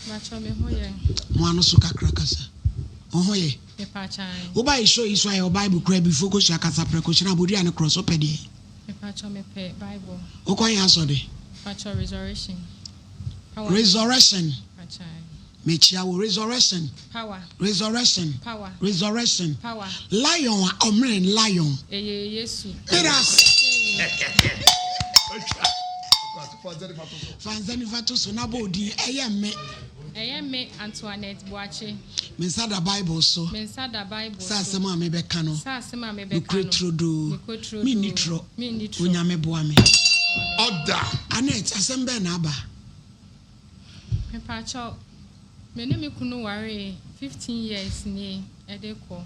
Macho me hoye. Moano so kakra kasa. Ohoye. Me pachai. Oba show is why your Bible crab before go shaka sapre ko shina bodi an cross opedi. Me pacho me pe Bible. Okoye aso de. Pacho resurrection. Power. Resurrection. Pachai. Mechia wo resurrection. Power. Resurrection. Power. Resurrection. Power. Lion omren lion. Yesu. Eras. Fanzani fatuso na bodi eyeme. Eyeme Antoinette Boache. Mensada Bible so. Mensada Bible. Sa sema me beka no. Sa sema me beka no. Ukretrodo. Mi nitro. Onyame boa me. Order. Anet asembe na aba. Me pacho. Me ne me kunu ware 15 years ni edeko.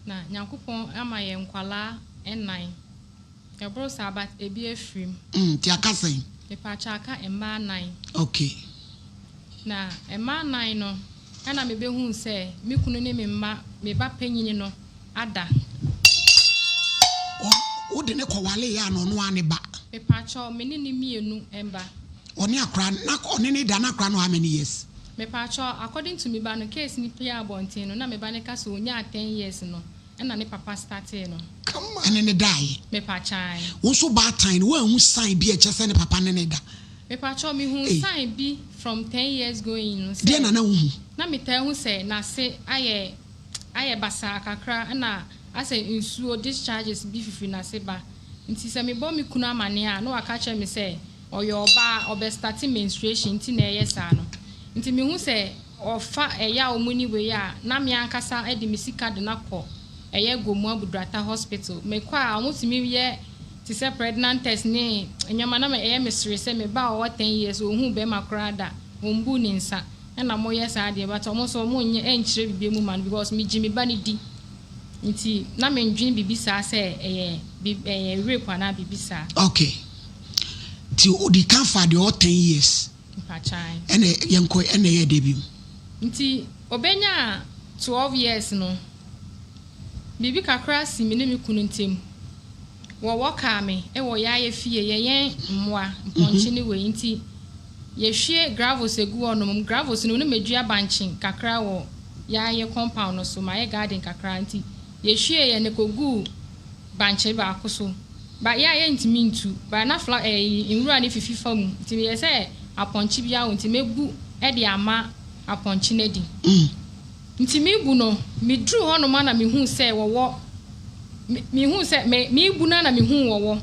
Na Nyankopon ama ye nkwala ennan. E bro sabat ebi efrim. Ti akasen. Me pacho aka emma 9. Okay. Na emma 9 no. Ana me behu se me kunu ne me mma me ba panyini no ada. O de ne kwale ya no no ane ba. Me pacho me ni mienu emba. Oni akra na oni ne da na akra no how many years? Me pacho according to me ba no case ni pia abontin no na me ba ne ka so onya 10 years no. Na ne papa started no. Come on. And ne die. Me pachai. Wo so bad time wo hu sign bi e chese ne papa ne da. Me pacho me hu sign bi from 10 years going no. Dey na hu. Na me tell hu say na se aye basa kakra na ase insuo discharges bi fifi na se ba. Nti se me bo me kunu amane a no aka che me say oyo oba starting menstruation nti na yesa no. Nti me hu say ofa eya omuni we ya na me ankasa edi me sika de na kọ eye gomu abudrata hospital me kwa omutimi ye ti se pregnant test ni enyama na me eye mesere se me ba o 10 years ohun be makrada ombu ni nsa na mo yes ade but omo so mo nye enchire bibie mu man because me jimi ba ni di nti na me ndwin bibisa se eye rape na bibisa. Okay. Ti odi kan fa de 10 years. Pachai. Ene yenko ene ye debi. Nti obenya 12 years no. Bibi kakra si me ne me kunu ntem. Wo woka me e wo ya ye fie ye yen mmoa mponchi ne we nti ye hwie gravels egu onom gravels no medua banchin kakra wo ya ye compound no so ma ye garden kakra nti ye hwie ye ne kogu banchin ba akoso ba ya ye ntimi ntu ba na fla inwura ne fifi fam nti ye se aponchi bia wo nti mebu e de ama aponchi ne di nti mebu no medru hono ma na mehu se wo mehu se mebu na mehu wo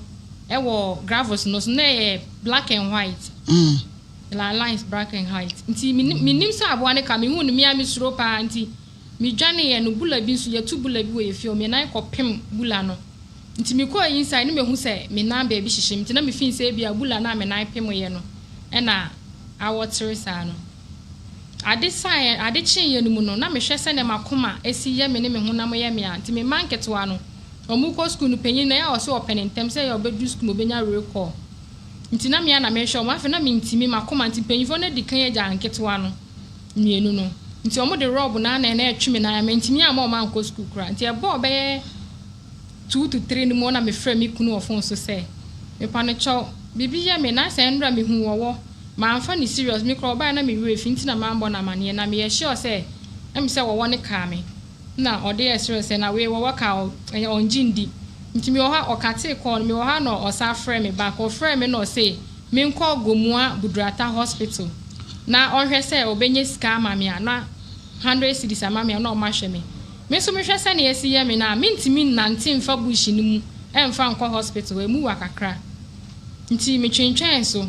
e wo gravels no so na black and white la lines black and white nti minim sa abo ane ka mehu no me amesuro pa nti me dwane ye no bula bi nso ye tu bula bi wo ye fie o me nan kopem bula no nti me ko inside no mehu se me nan ba bi hyehyem nti na me fin se bia bula na me nan pem ye no e na awo teresa no ade chin ye no mu no na me hwese ne makoma esi ye me ne me hu na mo ye me a nti me manketwa no omuko school no penyin na ya o se openentem se ye obedu school obenya recall nti na me na me hwe o ma fe na me ntimi makoma nti penyifo na dikan ye ja nketwa no mienu no nti omo de rob na etwe na ya me ntimi ama o ma nko school kra nti e bo be 2 to 3 ni mo na me frɛ me kunu ofon so se me pa ne cho bibi ye me na se ndra me hu wo ma amfa ni serious me kra oba na me we fi nti na ma mbo na mane na me ye sure se em se wo ne ka me na ode ye serious na we wo ka onjindi nti me wo ha okate call me wo ha no osa frɛ me back o frɛ me no say me nko gomua budrata hospital na ohwe se obenye sika ma me na 100 cedis ama me na o ma hwe me so me hwe se na yesi ye me na me ntimi nante mfa bush ni mu emfa nko hospital emu wa kakra nti me twentwen so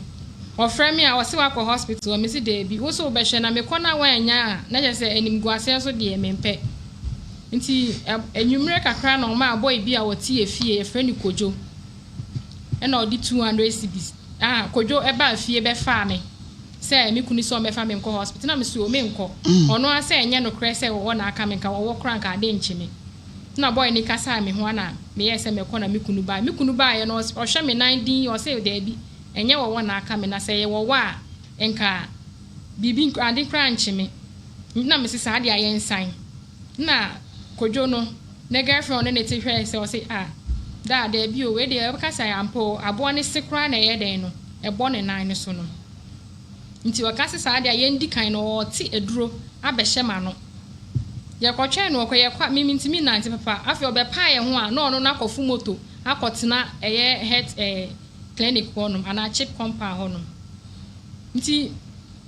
o frɛ me a o se wa ko hospital me si de bi wo so be hwe na me kona wa anya na je se animguase so de me mpe nti enwumre kakra na ma boy bi a woti efie efre ni kojo e na odi 200 cedis kojo e ba afie be fa me se me kuni so me fa me nko hospital na me so me nko ono ase enye no kre se wo na aka me nka wo kra nka ade nchime na boy ni kasa me ho na me yese me ko na me kunu ba ye no o hwe me 9 o se de bi enye wo na aka me na se ye wo wa enka bibi ade kra nchime na me se sa ade aye nsan na kojo no ne girlfriend ne te hwe se o se da bi o we de kasa ampo abo ne sekra na ye den no e bo ne nan ne so no nti wakase saa de ayendi kan no ɔte eduro abɛhye ma no ye kɔtwe no ɔkɔyɛ kwa mimi nante papa afi ɔbɛpa ye ho a no ɔno nakɔfu moto akɔtena ɛyɛ health clinic honum ana chip compound honum nti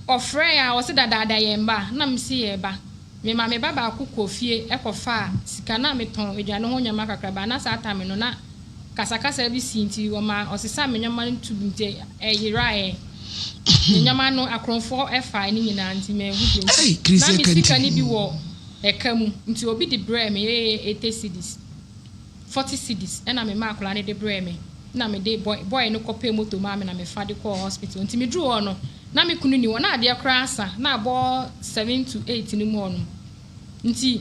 ɔfrɛ ya ɔse dadaada ye mba na msi ye ba me ma me baba akokɔ fie ɛkɔfa sika na meton aduane ho nyama kakra ba na saa tame no na kasakasa bi si nti ɔma ɔsesa me nyama ntu nti ɛyirae nyama no akronfo ɛfa ni nyina nti me hu bi na me sika ni bi wɔ ɛka mu nti obi de brɛ me 80 cedis 40 cedis ɛna me ma akola ne de brɛ me na me de boy no kɔpɛ moto ma me na me fa de kɔ hospital nti me dru hɔ no na me kunu ni wɔ na ade akra asa na abɔ 7 to 8 ni mu ɔno nti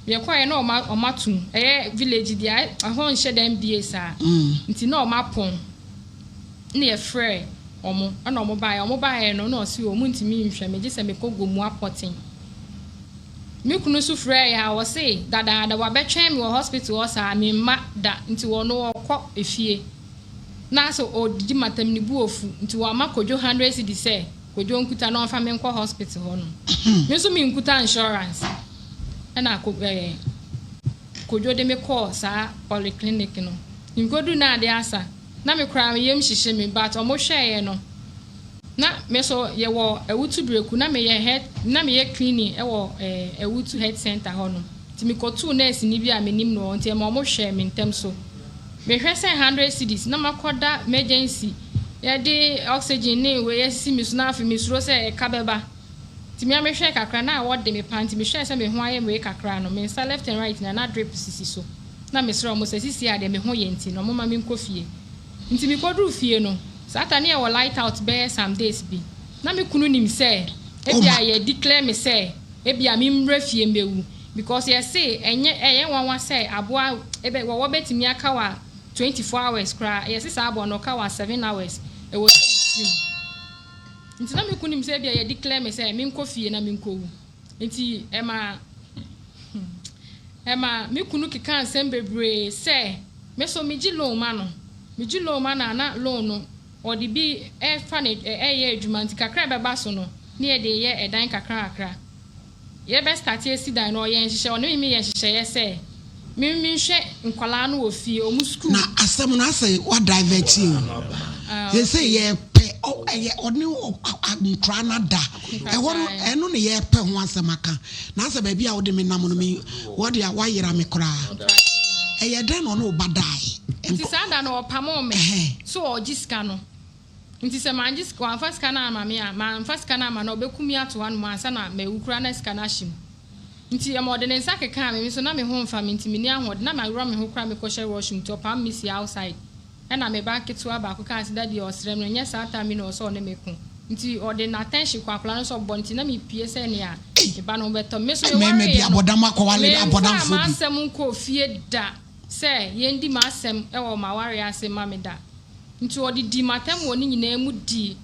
me kɔɛ na ɔma tum ɛyɛ village dia ahɔ nhyɛ dan bie saa nti na ɔma pon na yɛ frɛ ɔmo ana ɔmo bae no na ɔsi ɔmo ntimi nhwɛ me gye sɛ me kɔgo mu apɔten me kunu so frɛ ya wɔ se dadaada wabɛtwɛn me wɔ hospital wɔ saa me ma da nti wɔ no ɔkɔ efie na so odidi matam ni bu ofu nti wɔ ama kodwo 100 cedi sɛ kodwo nkuta na ɔfa me nkɔ hospital hɔ no me so me nkuta insurance ɛna kodwo de me kɔ saa polyclinic no nkodu na ade asa na me kra me yem hyehye me but ɔmo hwɛɛ no na me so ye wo ewutu breku na me ye cleaning e wo ewutu health center ho no ti me kotu nurse ni bi a me nim no nti ma mo hwe me ntem so me hwe say 100 cedis na makoda emergency ye de oxygen ni we ye si mi so na afi mi suro say e ka beba ti me hwe kakra na wo de me panti me hwe say me ho aye me kakra no me sa left and right na drip sisi so na me suro mo say sisi ade me ho ye nti no mo ma me nkofie nti me kodu fie no Saturday I light out bear some days be. Na me kunu nim say, ebia ye declare me say, ebia me mrefie mbewu because ye say enye wan say aboa ebe wo betimi aka wa 24 hours kra ye say abo no ka wa 7 hours e wo stream. Nti na me kunu nim say ebia ye declare me say me nkofie na me nkowu. Nti ema me kunu kika ansem bebre say me so me gi loan ma no. Me gi loan ma na loan no or the be funny adwuma nti kakra beba so no na ye de ye edan kakra akra ye be start ye si dan no ye nhihye ono mi ye nhihye ye se mi hwe nkwala no ofie o mu school na asem na say what divert you ye say ye pe o ye oni nkra na da e woro eno ne ye pe ho asem aka na asa ba bia wo de me nam no mi wo de wa yira me kra e ye den no no badai nti sada no opamo me so ogiska no nti se mangiska wan first kana ama me a man first kana ama no obekumi ato wan ma ansa na mewukura na ska na him nti e modern nsa keka me so na me ho mfa me nti me ni ahode na ma wura me ho kura me kɔhye washroom to pam me si outside na me ba ketu aba ko kan sida de osrem no nya sa ta me no so ne me ko nti ode na attention kwa kula no so bo nti na me pie se ne a e ba no beto me so me bi abodam akɔwale abodam fo bi ma asem nko fie da say yendi ma asem e wo ma ware asem ma me da nti odi di matem woni nyina mu di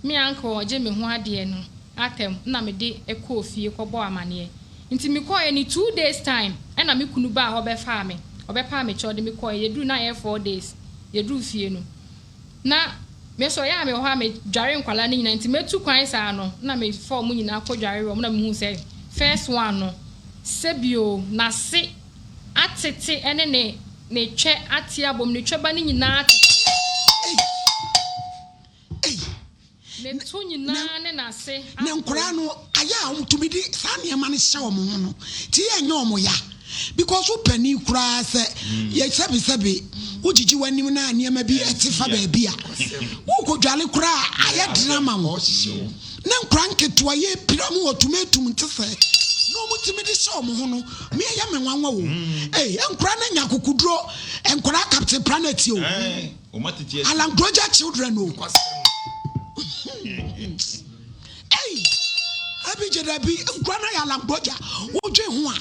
me anka oje me ho ade no atem na me de ekɔ ofie kɔbɔ amane nti me kɔ any 2 days time e na me kunu ba obefa me chode me kɔ ye du na ye 4 days ye du fie no na me so ya me ho a me dware nkwala ni nyina nti metu kwan saa no na me form nyina kɔ dware ro na me hu say first one no sebio na se atete ene ne twe atia bom ne twa ba ni nyina atete ne to nyina ne na se ne nkora no aya umtumidi sa ne ma ne hye wo mo no ti ye nya omo ya because wo pani kura se ye sabi ujiji wanim na niam bi etifa ba bia wo ko dwale kura aya drama mo ne nkora nketo ye piramu otumetum ntese no mutimi di show mo ho no me ya me nwanwa wo enkura na nya kokuduro enkura captain planet o alan project children o abi jedabi enkura na ya alan project oje ho a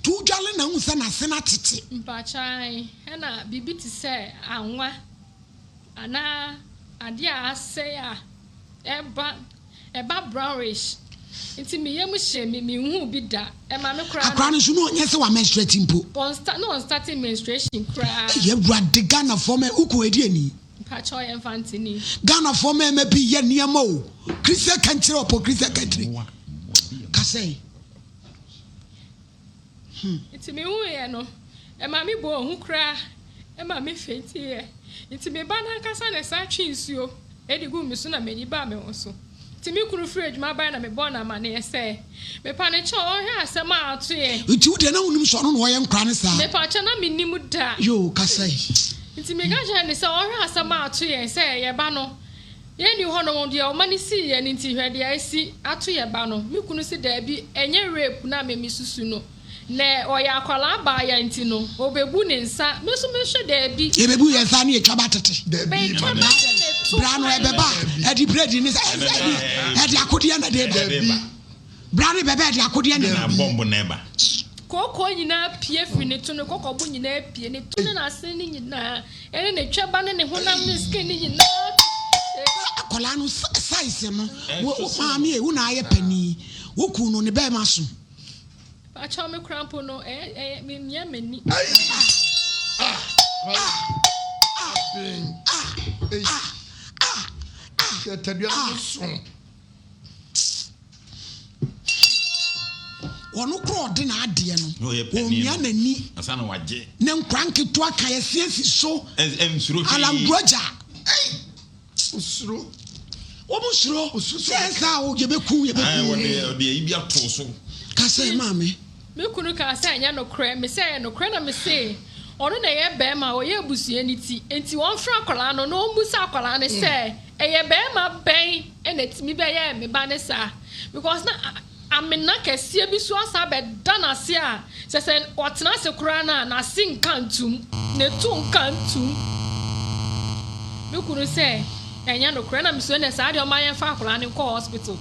tu jale na unsa na sena tete mpachai na bibi ti se anwa ana ade a ase a eba brownish nti me yem hye me hu bi da e ma me kra akra no so no onye se wa menstruating po on starting menstruation kra ye brade Ghana for me uko edi ani Pacho Infantini. Ghana for me be ye near mo. Christian country or Christian country. Kasei. It's me who no. And mammy born who cry. And mammy faint here. It's me banana casan as I choose you. Eddie Gummisuna many bame also. To me, could fridge my banner, me bona money, say. Me panic or has some out to ye. You don't know son why I'm crying. Me pachana minimuda. You, Kasei. It's me gajan is all has some out to ye, say, ye bano. Yen you honor on your money see and into her the I see at to ye bano. You couldn't see there be any rape, na me missuno. Ne or ya call by ya intino, or be boonin sa, Miss there be. If we are funny, a cabatet. Brown Beba, Eddie Bread in his Eddie Akudiana de Brownie Bebe, Akudiana bomb never. Coco in a PF in it to the cocoa bunny in a pian, it to the sending in a and a chaban and a honam skinny in Colano size, Mammy, una a penny, Woku on the Bemasu. I saw me crampono, Yemeni. One crowd in our dear no, Oheneni, a son of what J. Nem cranky to a kayasis so, Alam Roger. Almost slow, says how you be cool. I will be a torso. Kasei, mammy. Me couldn't cast a no cram, me say, no cram, me say. Or no, a bema or ye bussy and to one francolano, no busacolane say, a bema bay, and it's me by me banessa. Because I'm in Naka, see a biswas bed done as ya, says, what's not a crana, and I sing cantum, ne tune cantum. You couldn't say, and you know, cranam soon as I do my francolane call hospital.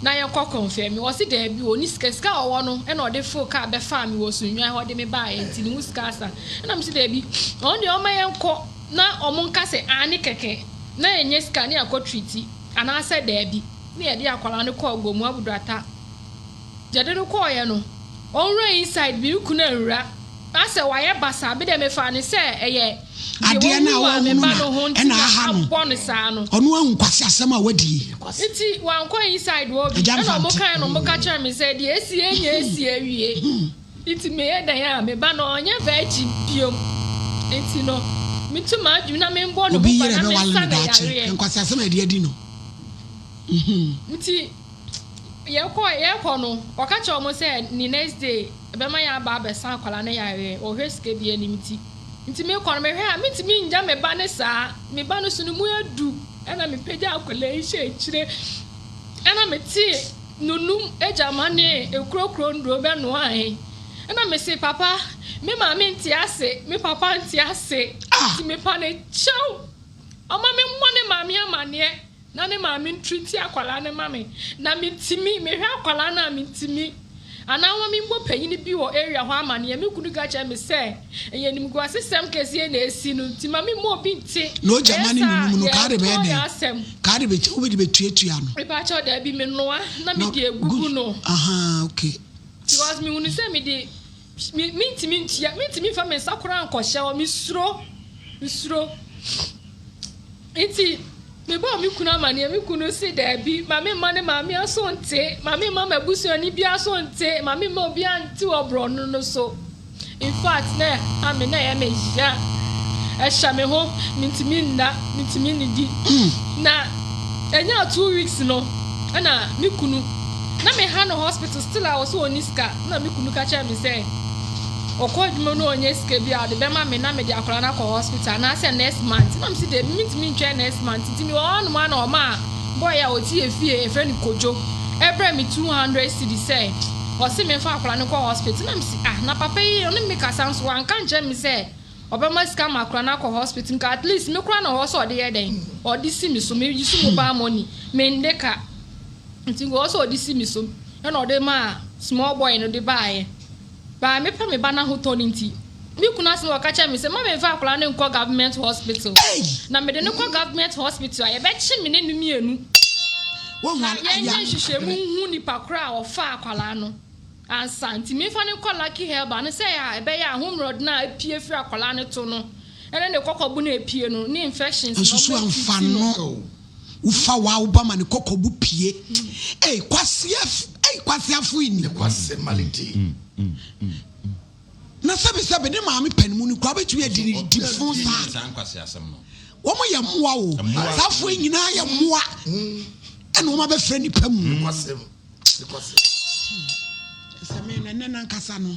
Na ya kwa confirm me was there bi oni ska o no e na ode full car be farm me was nwa ho de me buy enti ni muska sa na me se there bi on de o ma yenko na omo nka se ani keke na enye ska ni akotreat ana se there bi na ye de akwala ne call gomu abuduata jade no call ye no on rain inside bi ku na nwura ase wa ye basa bi de me fa ni se eye Adia na wa hunu na aha no onu ahu kwase asem a wadi iti wan kwa inside wo bi na mo kan no mo ka kire me say de esi awie iti me ye dan ya me ba no onye va chi biom iti no mitu ma adwu na me mbo no bi ba yere na be me wale sa da na chi yare kwase asem ade adi no iti ye ko no o ka che o mo say ni next day be ma ya ba san akwala na yare o hweske bi animiti nti me kwano me hwe a me ntimi nja me ba ne saa me ba no sunu mu adu ana me peja akwala ihye chire ana me ti nunum ejamane ekrokro ndro be no ahe ana me say papa me ma me nti ase me papa nti ase ti me pa ne chow ama me mo ne ma me amane na ne ma me ntreat akwala ne ma me na me ntimi me hwe akwala na me ntimi ana wa mi mbo panyin bi wo area ho amane me kunu ga cha me say eye nim go asem kese na esi no ti ma mi mo bi nti no jamani num no ka de be de ka de be che obi de be tuatua no e ba cha da bi me noa na me de egugu no aha okay because me unu say me de me ntimi fa me sakura anko hye o me suro enti me bo mi kuna mane mi kunu si da bi mame mane mame asonte mame mama busu ani bi asonte mame ma obi anti obro no so in fact na ame na ya me ya e sha me ho mintimi ni di na enya 2 weeks no na mi kunu na me ha no hospital still I was on iska na mi kunu ka cha me say okodmo no onye ske bi ade be ma me na me di akora na ko hospital na say next month na me say de me try next month ti mi on ma na o ma boy ya oti efie e friend kojo every me 200 cedi say o se me fa akora na ko hospital na me say na papa yi on me ka sans wan kan je me say oba ma ska ma akora na ko hospital ka at least me kora na ho so de ye den o di si mi so me yi so mobile money me ndeka nti go so di si mi so e na o de ma small boy no de buy ba me pa me ba na hoto nti mi kuna se waka cha me se ma me fa akora ne nko government hospital na me de ne ko government hospital ya be chi me ne numienu wo ya ya hihye mu hu ni pakora o fa akora no ansa nti me fa ne ko lucky help na se ya be ya homrod na apie fi akora ne to no ene ne kokobu na epie no ni infections no so amfa no ufa wa obama ne kokobu pie kwase afo ini kwase mality na sabe ne maame panimu ni kwa betu e di fun sa kwase asem no wo mo ye moa o safo nyina ye moa ene wo ma be frɛ ni pamu kwase same na nkasa no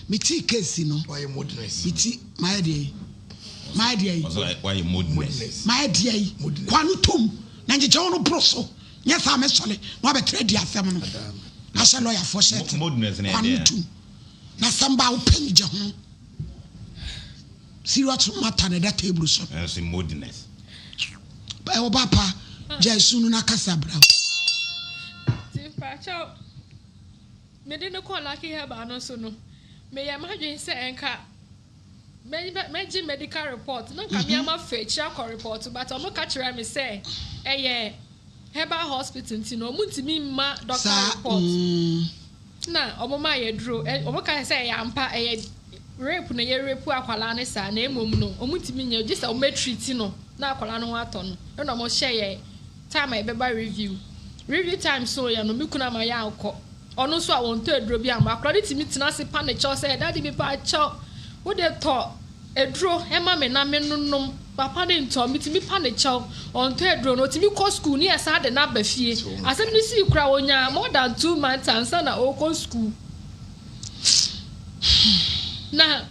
miti case no why moderness miti my dear why moderness my dear kwanu tom na nje no proso nya sa me sole no abetre di asem no asha lawyer for shirt moderness na kwanu tom na samba wo panije ho serious matter na that table so that's moderness ba o papa jesu no na kasa bra tipa chao me de no call lucky heba no so no me ya madwen se enka me medical report no ka me ama fetch akọ report but o mo ka kire me say heba hospital ntino mo ntimi ma doctor report na o mo ma ye duro o mo ka say ya ampa rape na ye rape akwala ne sa na emom no o mo ntimi nya just o me treat no na akwala no ato no no mo share time e beba review time so ya no me kuna ma ya akọ ono so a won to eduro bi am akra ti mitina se pa ne cho say daddy bi pa cho wo de to eduro e ma me na me nunum papa de nto mitimi pa ne cho on to eduro no ti mi ko school ni esa de na ba fie asem ni si kura wonya more than 2 months ansa na o ko school na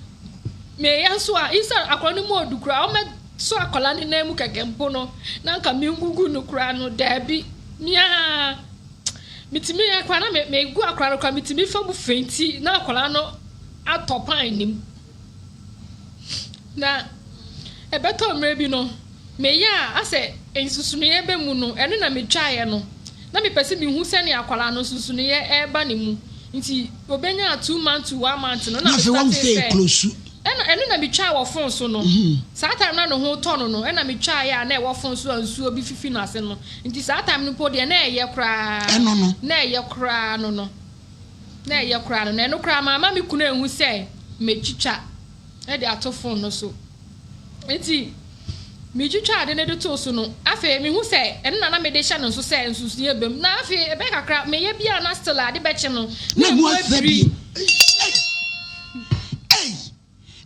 me ya so a isa akra ni mo du kura o me so akola ni na mu kekempo no na nka mi ngugu no kura no da bi mia mitimi akwa na me gu akwa no kwa mitimi fa bu fenti na akwa no atopan nim na ebeto mre bi no me ya ase ensusunu ye be mu no eno na me twaye no na me pese mi hu se ne akwa no susunu ye eba ne mu nti obenya 2 months to 1 month no na me start close eno na me twa wo fon so no saa time na no ho tono no ena me twa ya na e wo fon so ansuo bi fifi no ase no nti saa time no po de na eye kra eno no na eye kra no na eye kra no na eno kra mama me kunu ehu se me twitwa e de ato fon no so nti me twitwa de ne de to so no afa me hu se eno na me de hya no so se nsusu ye bem na afa e be kakra me ye bia na still ade be che no na mu asabi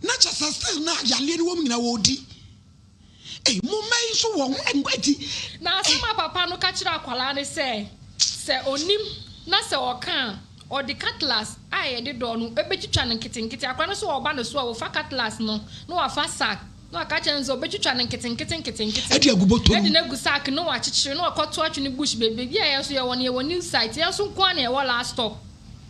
na chasa still na yale ni wo nyina wo di mo mai so wo engwati na asema papa no ka kira akwala ne se onim na se oka o de cutlass aye de do no ebetwitwa ne nkitenkite akwala no so oba ne so wo fa cutlass no no wa fa sack no aka chen so obetwitwa ne nkitenkite e di aguboto e di na gu sack no wa chichire no akoto atwe ne bush bebe bia ye so ye won ye won site ye so nko na ye wo last stop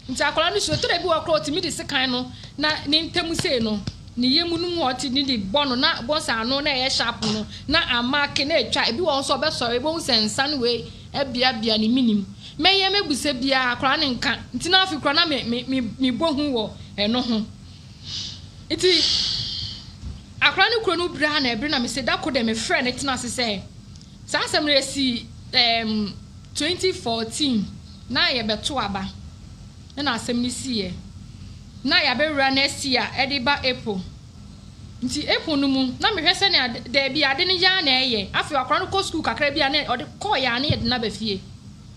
nti akwala no so to de bi wa kro timi de sekan no na ne ntemu sei no ni yemu nu hoti ni di bono na bosa anu na ye sharp no na amake na etwa ebi won so be sore bo sensan we bia ni minim me ye meguse bia akra ne nka nti na afikra na me bohu wo eno ho iti akra ne kro no bra na ebre na me se da ko de me frɛ ne tena se se sa asem re si 2014 na ye beto aba na asem ni si ye na ya be run next year ediba April nti April no mu na me hwese ne da bia de ne ya na eye afi akra no ko school kakra bia na ode ko ya na ye de na ba fie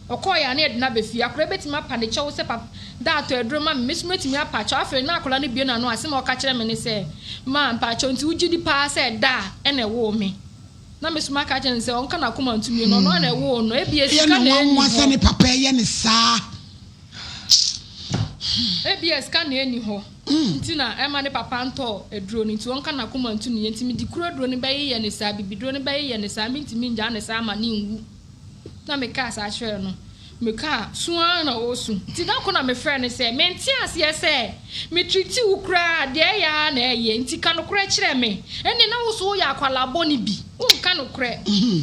okọ ya na ye de na ba fie akra betima pa ne chewo se papa da to edroma me mesmetimi apa cha afi na akra ne bia na no asem o ka kire me ne se ma pa cha nti ugidi pa se da ene wo me na mesuma ka kire ne se onka na koma ntumi no no na wo no e bia sika na eni wo ne papa ye ne saa ABS ka na eni ho nti na ema ne papa nto eduro ni nti wonka na koma ntu ni ntimi di kuro eduro ni bayi ye ne saa bibiduro ni bayi ye ne saa mintimi nja ne saa ma ni nwu na me ka sa hwe no me ka suan na osu nti da ko na me frɛ ne se me nti ase se me treat wo kra de ya na eye nti ka no kra kire me eni na wo so ya akwala boni bi wonka no kra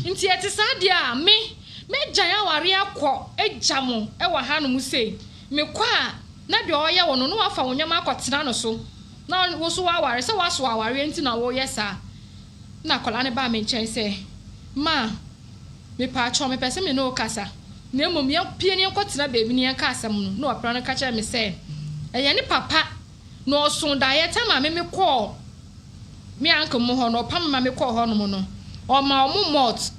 nti eti saa de a me gyan aware akɔ ejamo e wa hanu sei me kwa na de oye wono no afa wonyama akotena no so na wo so aware se waso aware enti na wo yesa na kola ne ba me nchen se ma me pa cho me pese me no kasa na emom ya pie ne akotena beebi ne yanka asem no na opra no ka kire me se eye ne papa no so da ye tama me call me Uncle mo ho no pam ma me kɔ ho no mo no o ma o mo malt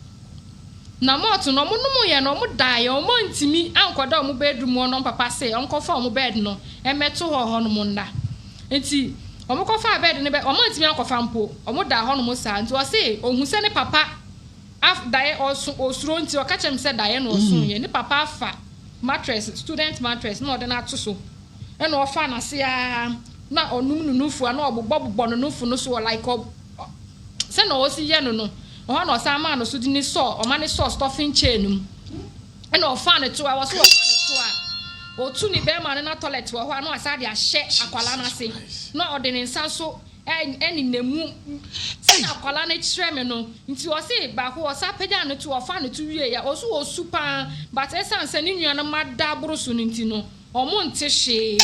na malt no mo no mo ye no mo die o mo ntimi ankoda o mo bedroom no papa say onko fa o mo bed no e meto ho no mo nda enti o mo kɔ fa bed ne be o mo ntimi ankofa mpo o mo da ho no mo sa nti o say ohun se ne papa af die osuro nti o ka chem se die no osun ye ne papa fa mattress student mattress no de na to so e no fa na se a na onum nunufu na obobobbo nunufu no so like se na o si ye no no o na o sa ma no so di ni so o ma ni so stuffing chain num e na o fa ne to a wo so o fa ne to a o tu ni be ma na toilet wo ho na o sa de a hye akwala na se na o de ni nsa so eni nemu se na akwala na kire me no nti o se ba ho o sa pagya ne to o fa ne to wie ya o so o super but esanse ni nua na mada boroso no nti no o mo nte hye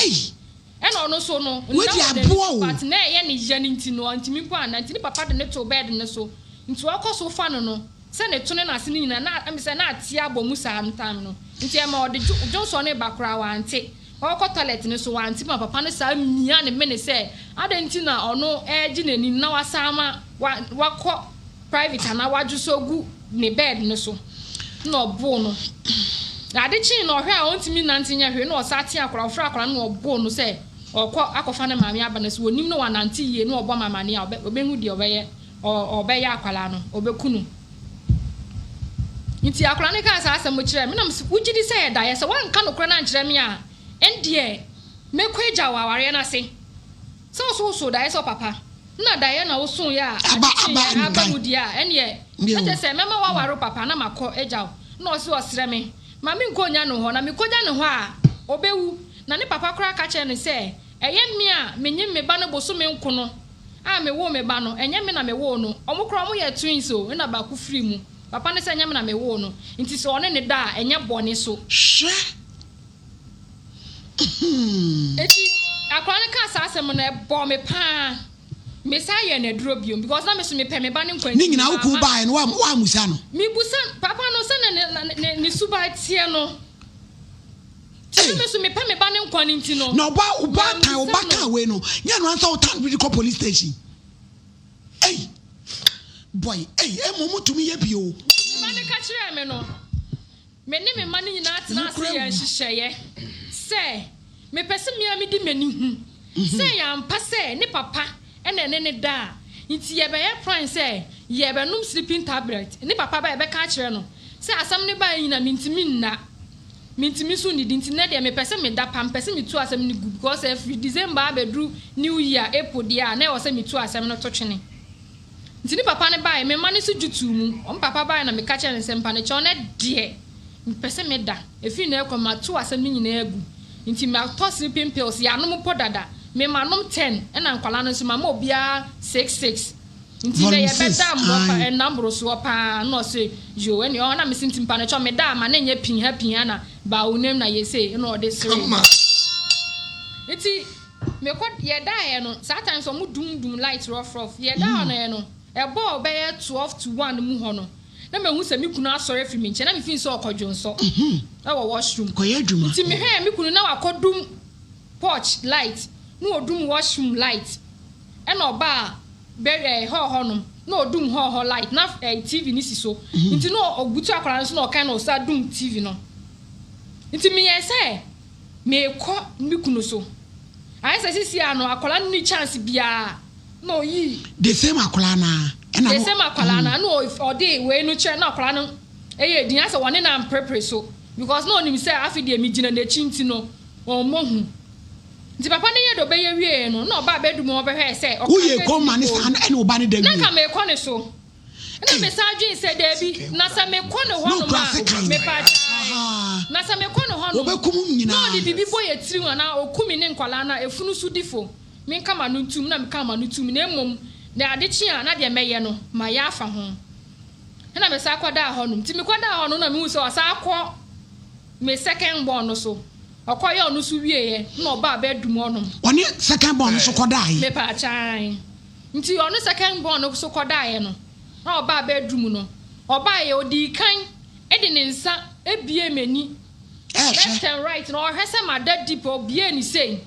ena ono so no but na ye ne je ne nti no ntimi po ana nti ni papa de ne to bed ne so nti okoso fa no se ne to ne na se ni na am se na atia abomu sam tam no nti e ma o de Johnson ne bakra wa ante okọ toilet ne so wa ante ma papa ne sa mia ne me ne se adanti na ono eji na ni na wasama wakọ private na waju so gu ne bed ne so na obo no ade chi na ohwe a ontimi nantinya hwe na osati akora ofra akora na obo no se okọ akofa ne maami aba na so wonim no wananti ye na obo mamani a obehu de obeye akwala no obekunu nti akora ne ka sa asem kire me na wugidi se ye da ye se wanka no kora na nkire me a endie mekweja waware na se so da ye so papa na da ye na wo so ya aba mudi a ene ye se mema waware papa na makọ eja na o se osire me mami nkonya no ho na mekoja no ho a obewu na ne papa kora ka che ne se eye me a menye me ba no boso me nko no a me wo me ba no enye me na me wo no omukro omo ye twins o na ba ku free mu papa ne se enye me na me wo no nti so one ne da enye bone so hwe eti akwa ne ka sa asem na bo me pa me sa ye na duro biom because na me so me pe me ba ne nkwan ni nyina wo ku ba no wa musa no mi busa papa no se ne suba tie no me so me pe me ba ne nkwan nti no no ba kan we no nya no ansa o tan bi ko police station boy mo tumi ye bio ba ne ka kire me no me ne me ma ne nyina atena ase ye hyehyeye se me pese me a me di mani hu se ya mpa se ne papa ene ne da nti ye be ye plan se ye be num sleeping tablet ne papa ba ye be ka kire no se asam ne ba nyina mintimi so ni dinti na de me pese me da pam pese me tu asam ni gu because every December abedru new year April dia na wo se me tu asam no to twene nti ni papa ne ba ye me ma ne so jutu mu on papa ba na me ka kire ne se mpa ne cho na de pese me da efi na ekọ ma tu asam ni nyina agu nti me to sleeping pills ya no mo podada me ma nom 10 na nkwala no so ma obia 66 nti na ye beda mbo pa number so pa no se jo eni ona me sinti mpa ne cho me da ma na nye pin na ba unem na ye say no de sere nti me ko ye da ye no sometimes so mu dum light rough ye da na ye no e bo be 12 to 1 mu ho no na me hu se me kunu asore fi me nche na me fin so okodwonso e wo washroom ko ye adwuma nti me he me kunu na wakodum porch light no odum washroom light e na oba be ho no no odum ho light na TV ni siso nti no ogutu akwara nso no kan no sa dum TV no nti me ye say me ko me kunu so ai say sisi ano akwara ni chance bia no yi the same akwara na the same akwara na no ode we no kire na akwara no eye din ase woni na prepare so because no nim say afide me gina na chinti no o mohu nti papa ne ye do be ye wie no na oba bedum o be hwe say o ye ko mani sa na ene oba ne da wie na ka me ko ne so na me sa dwen say da bi na sa me ko ne ho no ma me pa na sa me ko ne ho no obekum nyina no di bibi boy etiri ho na okumi ne nkwala na efunu su difo me nka ma no ntum na me ka ma no ntum na emom na ade chi a na de meye no ma ya afa ho na me sa kwada ho no nti me kwada ho no na me hu so sa akọ me second born no so okoye onu su wieye na oba bedum onum oni second born so kodai me pa chan nti onu second born so kodai no na oba bedum no oba ye odi kan edi ne nsa ebie mani left and right na ohwese ma da deep obie ni sei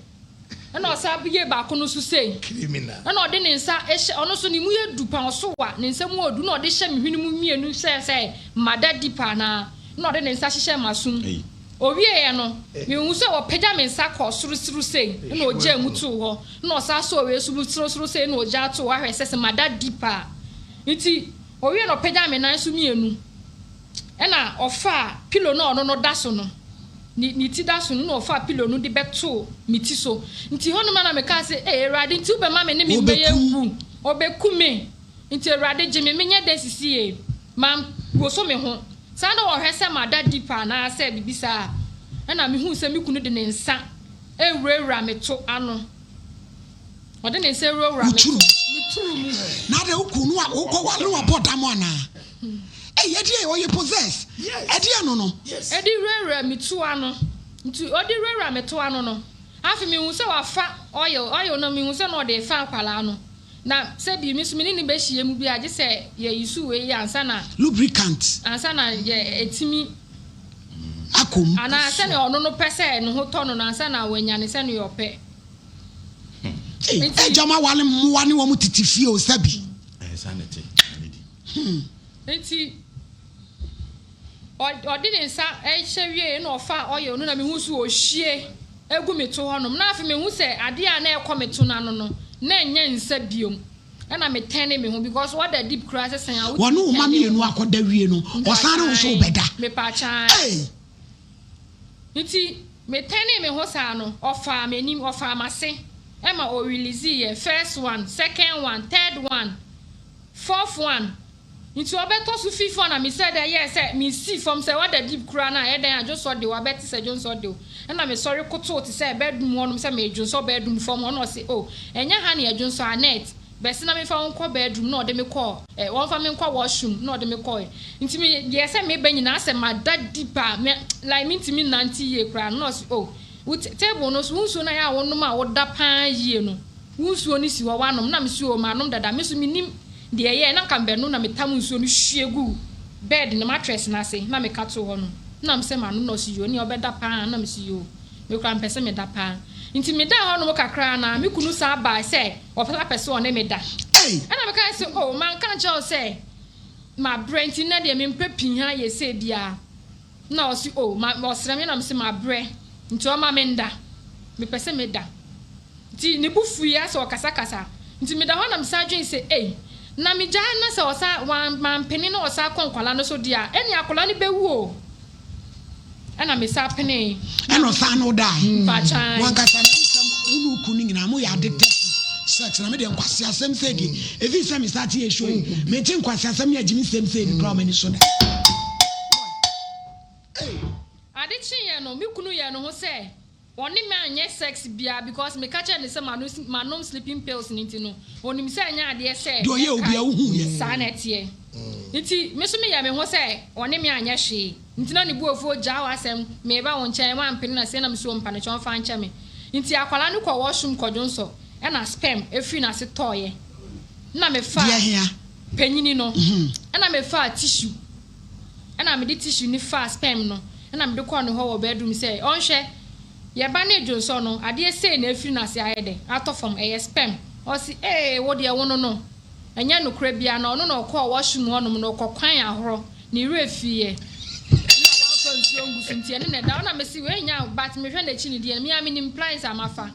ɛna ɔsa biye ba ko no so sei criminal ɛna ɔde ne nsa ɛhyɛ ɔno so ne mu yɛ dupan so wa ne nsa mu odu na ɔde hyɛ me hwene mu mienu sɛ mada dipa na ɔde ne nsa hyehyɛ masum owie yɛ no me hu sɛ ɔpagya me nsa kɔ soro sei na ɔgya mu to hɔ na ɔsa so ɔwɛ su soro sei na ɔgya to hɔ ahwɛ sɛ mada dipa nti owie na ɔpagya me nan so mienu ɛna ɔfa pillow na ɔno no da so no ni ti da so no ɔfa pillow no de beto mi ti so nti hono ma na me ka se Erade nti ube ma me ne me beye wu obeku me nti Erade gye me nye desisi e ma wo so me ho sa na wo hwese ma da dipa na se bibisa na me hu se me kunu de ne nsa ewurawura me to ano ode ne nsa ewurawura me to me turu mu na de ukunu a ukowale wa bodam ana edi e oye possess edi eno no edi rewura me to ano nti odi rewura me to ano no afi me hu se wa fa oyo no me hu se no de fa kwala no na se bi mi sumi ni be hie mu bi age se ye yisu we ya ansa na lubricant ansa na ye etimi akom ana se ne ono no pese no ho to no ansa na wanya ne se no yo pe jama wale mwa ni wo mu titifie o sabi sanity nti odi ne nsa ehye wie na ofa oyo no na me hu su ohie egu me to honom na afi me hu se ade a na ekọ me to na no no na enya nsa biom na me tene me hu because what the deep crisis and I wono o ma me enu akoda wie no osare wo so beda me pa chan nti me tene me ho sa no ofa manim ofa mase e ma o release ye first one second one third one fourth one nti obeto su fifo na me said yes me see from say what the deep cry na e den ajo so de wa bet say jon so de na me sorry koto ti say bedroom won say me jon so bedroom form won say oh enya ha na jon so anet besi na me fa won ko bedroom na o de me call won fa me kwa washroom na o de me call nti me yes me ba nyina say ma that deeper me like me nti me 90 year cry no say oh table no so na ya won no ma wo da pan yie no wunsuo ni si wo wanom na me si o ma nom dada me so me nim de ye na kan benu na metam nsuo no hwiegu bed na mattress na se na me kato ho no na me se ma no si yo ni obeda pa na me si yo me kra mpese me da pa nti me da ho no kakra na me kunu sa ba se opesa pese o na me da na me kan se oh man kan je o se ma brent na de me mpe pin ha ye se bia na o si oh ma osra me na me se ma bre nti o ma me nda me pese me da nti ne bufu ya se o kasa kasa nti me da ho na me sa dwen se na mi ja na se osa wan man peni na osa konkwala no so dia eni akola ni bewu o ana me sa peni eno sa no da pa chan wan kasa na unu kunu nyina mo ya addicted sex na me de nkwase asem se di evi se me start ye show me tin nkwase asem ya jimi sem se di kra mani so da ade chi ye no mi kunu ye no ho se oni me anye sex bia because me catch and say manom sleeping pills ninti no oni me say anya ade say do ye obi a hu ye sanetie nti me so me ya me ho say oni me anya hwe nti na ne buofo gya wa asem me ba won chen wan pin na say na me so mpa ne chon fa nche me nti akwala ne kwa washroom kodwonso e na sperm efi na se toye na me fa panyini no e na me fa tissue e na me di tissue ni fa sperm no e na me de kwa no ho wo bedroom say onhwe ye ba ne dwonso no ade sei na afiri na se ayede atofom sperm o si wo de wono no enya no kura bia na ono no ko washroom honom no kokwan ahoro ni refie na wan so nsuo ngusu ntie ne da na mesi we nya but me hwe na chi ni de me am ni implies amafa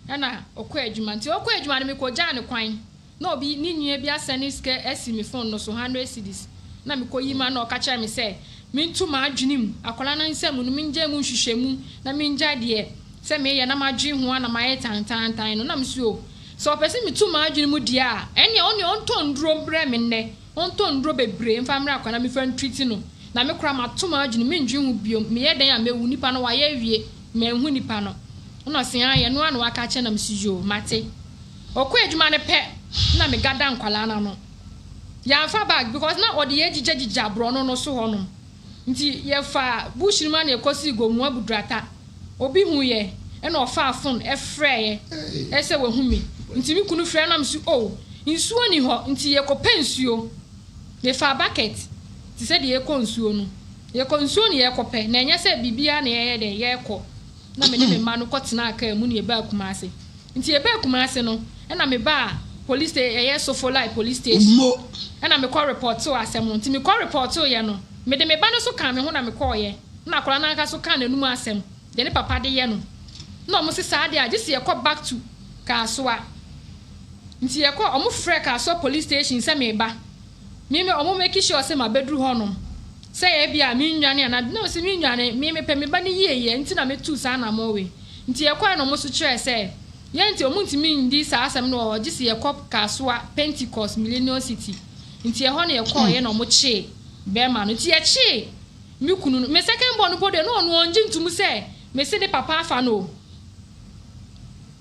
na okọ adwuma nti okọ adwuma ne me ko ja ne kwan na obi ni nwie bia sani ske esi me phone no so 100 cedis na me ko yima na okacha me say mintu ma adwenim akola na nsem no minje mu hwehwemu na minja de se me ye na madwe ho na maye tantantan no na msuo so pese mitu ma adwenim de a ene oni onton ndro bre me nne onton ndro bebre mfa mra akola me fan treat no na me kura mato ma adwenim minje hu biom me ye den a mewu nipa no waye wie me hu nipa no no se aye no ana waka che na msuo mate okọ adwuma ne pe na me gada nkwala na no ya fa bag because na odi ye jijajija bro no so hono nti ye fa bushirima na ekosi gomu abudrata obi hu ye e na ofa phone e frɛ ye e se we hu mi nti mi kunu frɛ na msu nsuo ni ho nti ye kopa nsuo ye fa bucket ti se de ye ko nsuo no ye ko nsuo ni ye kopa na enye se bibia na ye de ye ko na me ne me ma no kotena aka mu ne ba kuma ase nti ebe Kumase no na me ba police so for like police station na me call report to asem no nti me call report to ye no me de me ba no so kan me ho na me call ye na akora na aka so kan na num asem de ne papa de ye no na omo se saa de age se ye call back to Kasoa nti ye call omo frɛ Kasoa police station se me ba me omo make sure se ma bedru ho no se ye bia me nwane na no se me nwane me pe me ba ne ye nti na me tu saa na mo we nti ye call no mo so kyerɛ se yenti omuntimi ndi saa asem no o gisi ye kop Kasoa Pentecost Millennium City nti ye ho na ye call ye no mo che be ma no ti ye che mi kunu me second born bode no no onji ntum se me se de papa afa no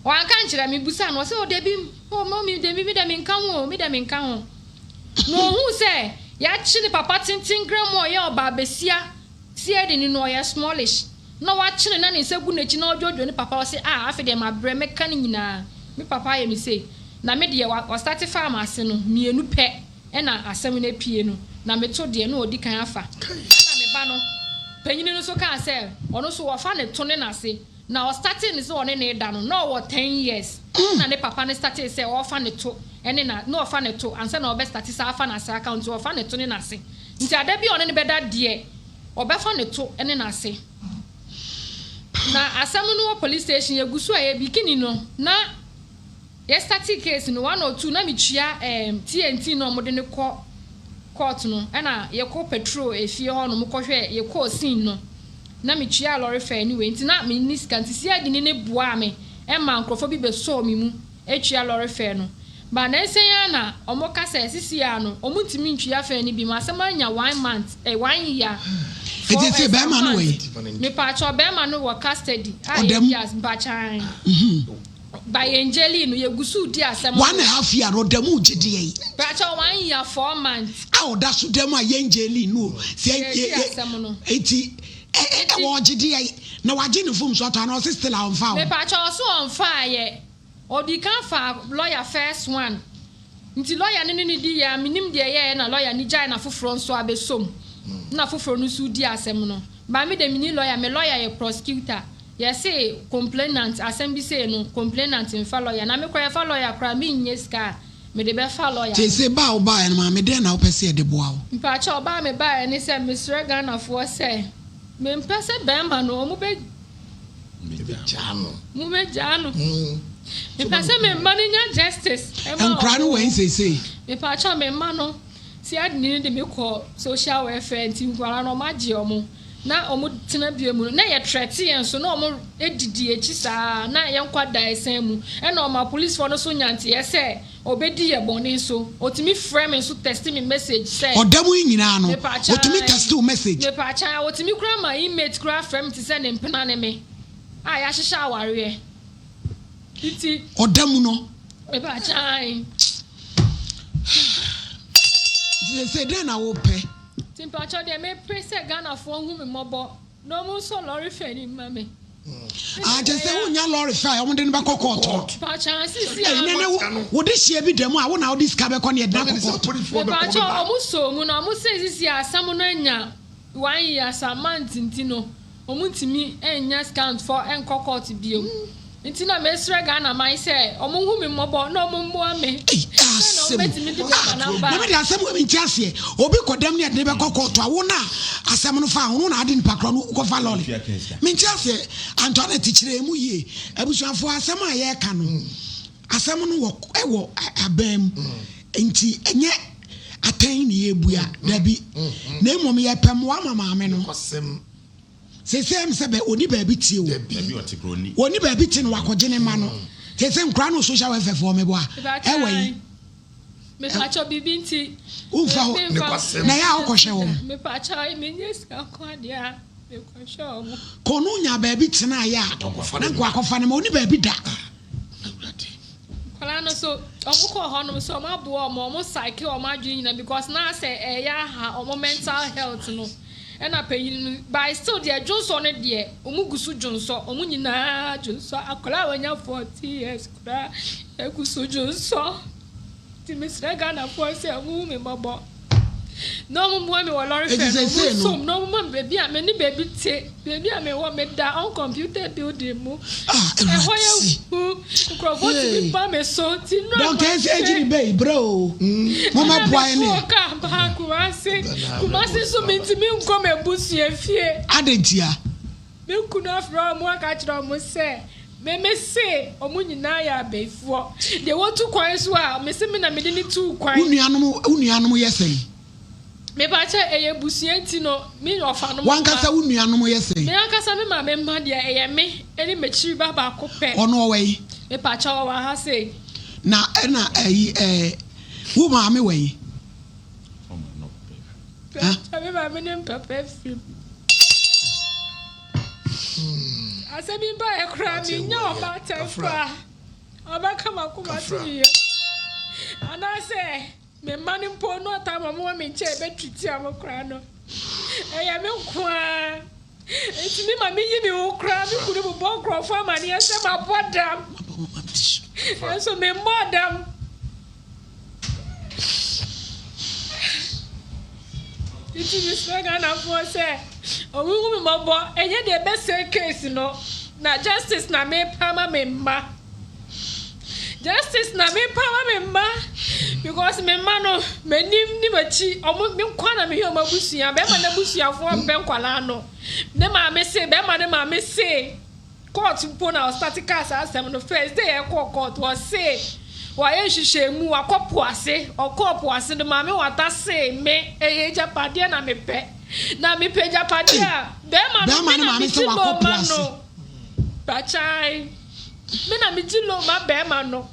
o anka nkyere me busa no se o de bi o mo mi de mi de me nka ho mi de me nka ho no hu se ya chi de papa tintin gram o ye oba besia sie de ni no ye smallish no wa chine na ne segu na chi na ojojo ni papa say afi de ma bre me kan nyina mi papa ye mi say na me de wa start farm ase no mienu pe e na asem na pie no na me to de no odi kan afa na me ba no panyini no so kan say ono so wo fa ne to ne na se na o starting is one ne da no no wo 10 years na ne papa ne start say wo fa ne to ene na no fa ne to ansa na o be start say afa na sa account wo fa ne to ne na se nti ada bi one ne be da de o be fa ne to ene na se na asam no police station yegusu a ye bikini no na ye static case no 1 or 2 na mitwia TNT no mo de ne court no na ye ko patrol efie ho no mo kohwe ye ko scene no na mitwia lorry fair anyway nti na me ni scanty si adi ne bua me ma nkrofo bi be so mi mu etwia lorry fair no ba na esen na omo kasa sisi ya no omo ntimi ntwia fair ni bi ma asam anya 1 month 1 year it is a bear man way me pa cho bear man no custody yes bachan by Angeli no ye gusu di asem 1.5 year no dem ugidi yi pa cho 1 year 4 months da so dem a Angeli no se asem no eti wo gidi yi na waje ne fom so to na still on fa me pa cho so on fa ye odi kan fa lawyer first one nti lawyer ne di ya minim de ye na lawyer ni jai na foforo so abesom na foforo no su di asem no ba me de mini lawyer me lawyer ye prosecutor ye say complainant asem bi say no complainant in fa lawyer na me kwa fa lawyer kra me nyeska me de be fa lawyer te say ba o ba na me de na o pese de boa o mpa cha o ba me ba ni say Mr. Ghana fo say me mpese be ma no mo be jano me pese me manager justice and kra no when say me pa cha me ma no si adini de me call social welfare nti ngwara no magie omo na omo tena biemu na ye threat yen so na omo edidi echi saa na ye nkwada esen mu e na omo police for no so nyante ye say obedi ye boni so otimi frame so test me message say odamu nyina no otimi test o message me pa cha otimi kura ma image kura frame ti say ne mpena ne me a ya hihya aware iti odamu no me pa cha say then I will pay. Timpacho de me press Ghana for whom me mobo. No more so lorry fanny, mammy. I just say, oh, your lorry fire, I want to back court. Pacha, would this year be them? I want now this cabacon yet. Pacha almost so, Muna almost says this year, Samonanya, 1 year, some months in Tino, Omuntimi, and yes, count for and cocoa to be. Intina Mr. Ghana, my say, Omu me mobo, no more me. Never there some women just here. Obi condemn near never cocoa to a wona. As someone found one, I didn't pack on who follow. Mean just here, Antoine teacher Muye, I was for a summer year canon. As someone walk, I walk a bam, and yet attain ye buya, there be name of me a pamwa, mamma. Say same sabe oni ba bi tie o oni ba bi tie no wakogene ma no say same kra no social welfare for me bo a ewe me pacho bibi nti umfa ho na ya akwohwe wo me pacho me nyeska kwa dia me kwhwe o kono nya ba bi tie na ya na kwa akofa na oni ba bi da kwala no so omuko ho no so mabo o mo cycle o ma dwin na because na say ya ha o mental health no and I pay by still dear Johnson dear Umugusu Johnson, Omunina Johnson, Akola when you're 40 years, Ekusu Johnson. Mr. Ghana for say a woman, Bobo. No more me or Lord no more baby I many baby baby I may want me down on computer building move. Don't say baby bro. Mama boy Kumasi so minti mi nkome busu efie. Adentia. Me kuna fra mo aka kira mo se. Me say omo nyina ya befuo. De wotu kwan so a me se me na me de ni tu kwan. Unuanom yesen. Me ba cha eye busuanti no me ofa no. Wankasa unuanom yesen. Me ankasa me ma me ma de eye me eni mechiri baba ko pe. Ono we. Me pa cha wa ha say. Na wo ma me we. Me ma me nem papa film. Asebi ba ekra mi nya oba tafra. Oba kama kuma tiye. Ana say me mani mpo no atama mo me nche be twiti amokra no. Eya me kwa. Enti mi ma me yi mi okra mi kunu bo krofo amani ese ma bodam. So me modam. Iti mi swaga na fo say owu mi mo bo enye de be say case no na justice na me pama me mma. Justice na me power me ma because me ma no me nim ni bachi omo me kwa na me yoma busua be ma na busua fo be nkwala no ne ma me say be ma ne ma me say court mpo na static case asem no first day e court was say wa ye hihye mu akopo ase okopo ase de ma me wata say me eye japade na me pe japade a be ma ne ma me say akopo ase bachai me na me ji lo ma be ma no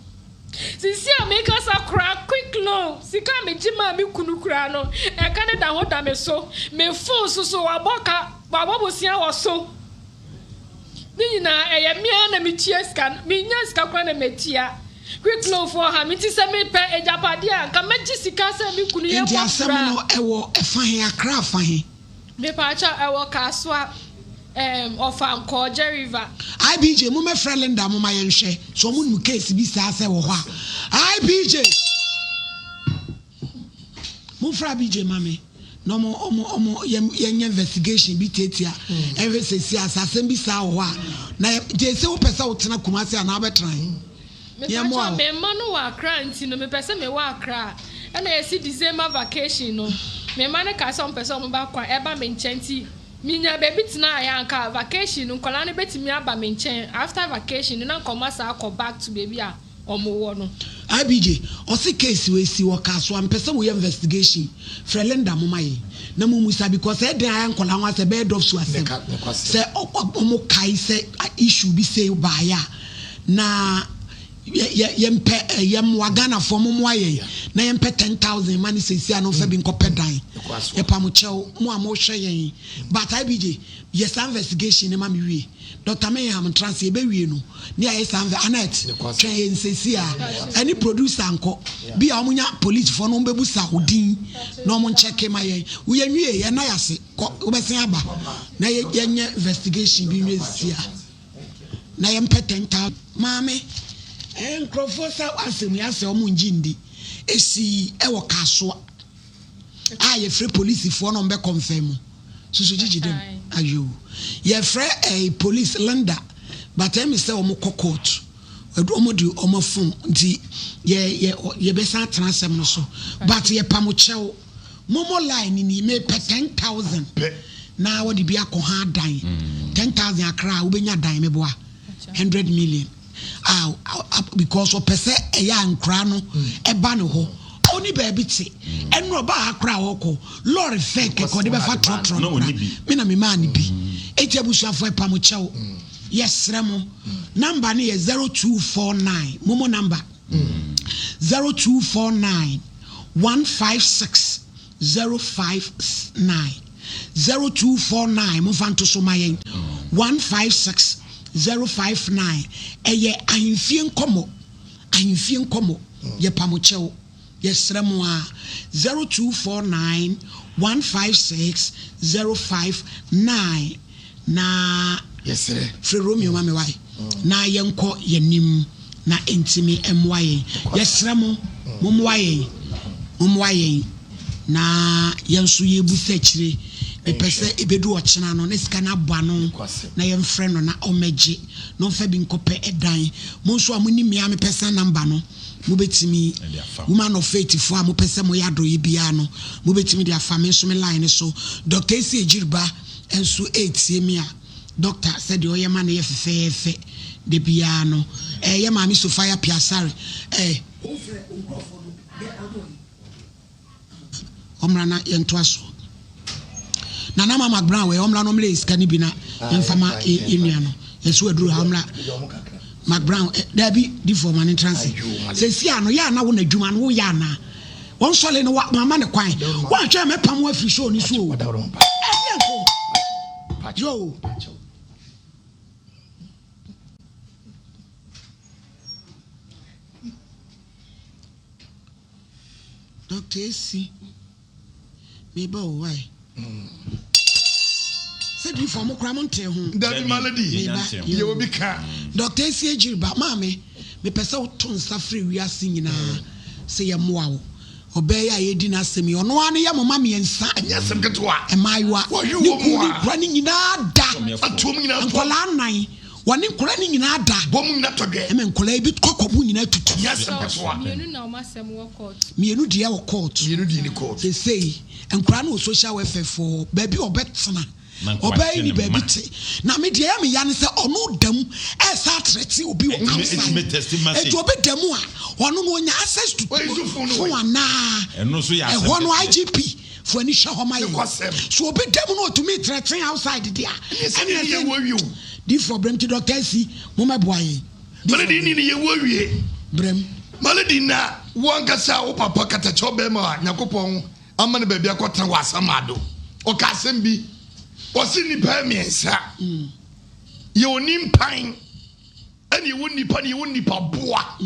sisi a make us a crack quick low sika me jima me kunu kura no e ka ne da ho da me so me phone so waboka wabobosia wo so ni na eye mia na me tia scan me nya ska kwa na me tia quick low for ha me ti se me pe ejapade a ka me ji sika se me kunu ye bo kura asem no ewo efahin akra afahin me pa cha ewo kaswa of Ankoje River. IBJ mo me friend Linda mo ma yenhwe so mo nu case bi sa se wo ho IBJ mo fra BJ mame no mo yen investigation bi tetia every sesi asasem bi sa wo ho na je se wo pesa wo tena kumase ana abetran me ma no wa Accra nti no me pesa me wa Accra na yesi December vacation no me ma ne ka so pesa mo ba kwa eba me nchenti minya baby tina yanka vacation nkola ne betimi aba me nchen after vacation na nkomasa akọ back to baby a omowo no IBJ osi case we si wo kaso ampesa we investigation frelenda mo maye na mo musa because e den ayan nkola ho ase bed of so ase se omo kai se issue bi se ba ya na yempe yemwagana for mo aye na yempe 10,000 money se si ano fa bi nkope dan e pa mo chew mo amo hwe yen but IBJ yes investigation e ma me wie Dr. Mayham transfer be wie no ne aye sanve anet twen se si a any producer anko bi a omunya police for no bebu sa odin no mo check ma yen wo ye wie ye na yase wo be sen aba na ye nye investigation bi nwe si a na yempe 10,000 maame Professor asem ya se omo njindi esi ewo kaso ye free police for no be confirm so jiji dem ayo ye free police lender but em say omo court omo di omo phone nti ye be san transem no so but ye pamochew momo line ni me 10,000 na wo di bia ko ha dan 10,000 akra wo benya dan me boa 100 million because of pese eya nkra no eba ne ho oni baby ti enro ba akra woko lord fake ko de be fa trotro me na me man bi etiabusuafo epamochew yes remo number ne 0249 momo number 0249 156 059 0249 mo fanto so mayen 156 059 eye Ahenfie Nkommo ye pamochew yesremo a 0249 156 059 na yesre free Romeo mame wai na yenko yenim na entimi emwaye yesremo momwaye na yenso yebu sechire epese ebedu ochena no ne sika na boa no na yemfrɛ no na omeje no fa bi nkopɛ edan mo nso amuni mia me pesa number no mo betimi woman of faith fo a mo pese mo yado yi bia no mo betimi dia fa me nso me line so Dr. AC Ejiriba enso 8 mi a doctor said oye man ye fefefe de bia no ye ma mi Sofia Piasare omrana yentoaso na na mama brown we omla no mle iska ni bi na mfama enua no yeso aduru omla Mac Brown there be di for man transit say si ano ya na wo na dwuma no wo ya na won sole no mama ne kwan wo atwa me pam afri show ni so yo Dr. AC maybe why said you for mo kramonte ho that melody you will be car Dr. AC Ejiriba mama me pese wo to nsa free wi ase nyina se ye moa wo obey ya yedi na asemi ono ane ya mama me nsa anyasem ketwa emaiwa ni kudi kura ni nyina da atom nyina nkola nan woni kura ni nyina da bom nyina toge eme nkola bi kokobu nyina tutu anyasem ketwa mienu na omasem wo court mienu dia wo court mienu di ni court they say nkura no social welfare for baby obetena obey ni baby te na me dia me ya ne se ono dam e sa treti obi wo outside e obi dam a ono no nya access to phone na eno so ya one IGP for any shahoma so obi dam no to me threaten outside there and ye wo wi di for brem to Dr. C mo maboaye maladi ni ye wo wi brem maladi na wankasa wo papa katacho be ma yakopon amane ba bia kwota wasamado o ka asem bi o si ni pa miensa ye oni mpan ani ye woni pa ni ye woni pa boa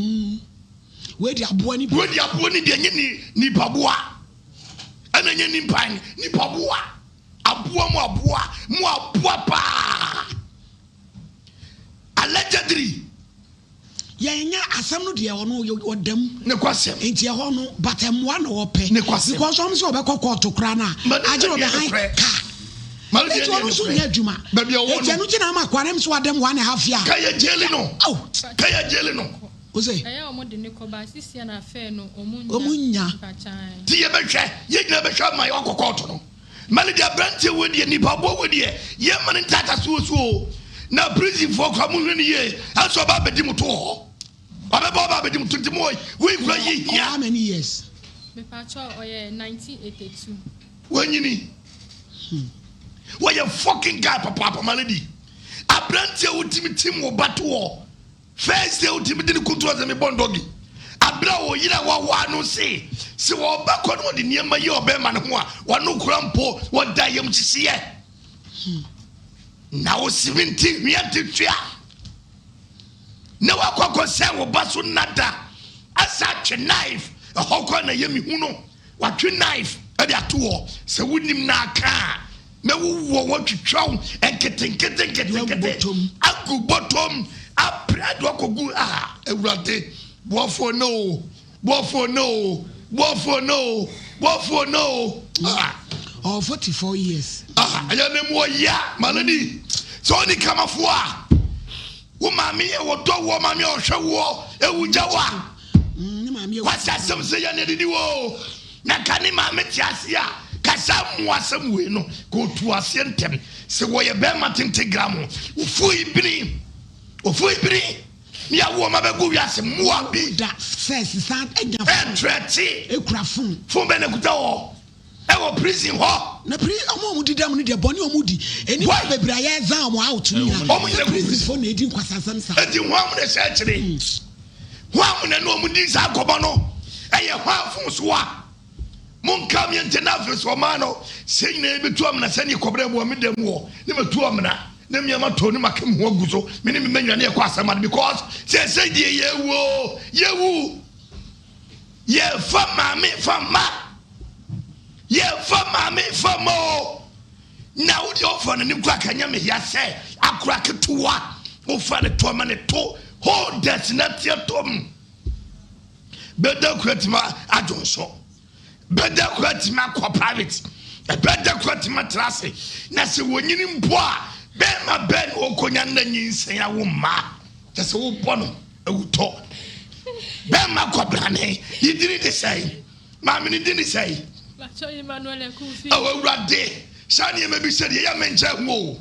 we di aboa ni de nye ni pa boa ana nye ni mpan ni pa boa aboa pa allegedly yenya asem no de ono odam ne kwasem enti e ho no batemwa na wo pe ne kwasem because some say obekọ court kra na agye obe han ka malade e ono so nya adwuma e je no kina ma kwanem so adem 1.5 year kaya jeli no o say aya omo de ne koba sisi na afa no omunya ti ye behwe ye gina behwe mai okokọto no malade abrante wodi ni pabo wodi ye man ntata so na prison for kwamu ni ye aso ba bedi muto ho ba bedi muto ti moy we kura ye hia how many years me pacho oye 1982 wanyini why you fucking guy papa malady abrante ultimate team wo bato first day ultimate ni control ze me bondogi abra wo yira wa no se wo ba ko no de niam ye obema ne ho a wa no kura mpo wo da yam chisiye na wo 17 miate twa na wa kwakọ se wo baso nada asa twe knife a hokọ na yemi hu no wa twe knife e de ato se wonim na aka me wo twitwaw enkete agu bottom aprad wakogu ewurade boafo no oh 44 years ayane mo ya maladi so ni kamafo a wo mami e wo do wo mami o hwe wo ewujawa ni mami e kwasa sem se ya ne didi wo na kani mami tiase a kasa mu asem we no ko tu ase ntem se wo ye be matentigram ofu ibiri mi awo ma be go wi ase mu abi da first san enya entreti ekura fun be ne kuta wo e wo prison ho na pri omo didam ni de boni omo di eni ba bebra ya exam out ni na omo ye prison for na edi nkwasasam sa edi ho am ne se kire ho am na no omo di sa akobo no eye ho afun so a mon kam ye ntena afeso ma no se nyina e betu am na se ni kobre bo me dem wo ne metu am na ne me ma to ni makam ho aguso me ne me manwane e kwa asama because se die yewu ye fa mami fa ma ye fa mami fa mo na wo de ofa ne kwa kanya me ya se akura ketuwa ofa ne to ma ne to hold that na tie tom beda kwatima adonso better kwatima kwa private better kwatima trase na se wonyini mpo a bema ben okonya na nyinsen ya wo ma just wo bono ewuto bema kwa brane yidiri de say ma me ni dini say la cho Emmanuel Akufi awurade sani e mebi se de ya mencha ho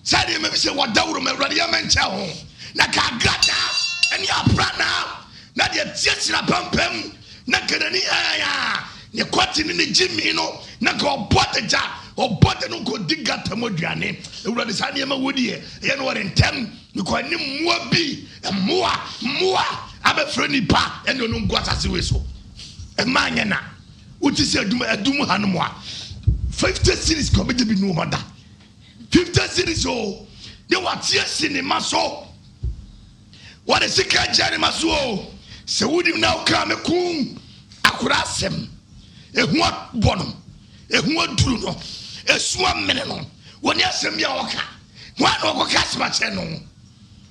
sani e mebi se wadawro me awurade ya mencha ho na ka gada eni aprana na de tiasira pampam na kanani aya ne kwati ni jimi no na ka obodeja obode no ko digata moduane ewurade sani e ma wodi ye no wore ntem ni ko ni mmoa bi mmoa abefre nipa eno no ngwatase we so e manya na uti se adum hanom a 50 series ko be bi no hoda 50 series o de watie cinema so what is sika jani maso se wudi na ka me kun akura asem ehu bono ehu aduru no esu amene no woni asem bia woka wa no ko kasma che no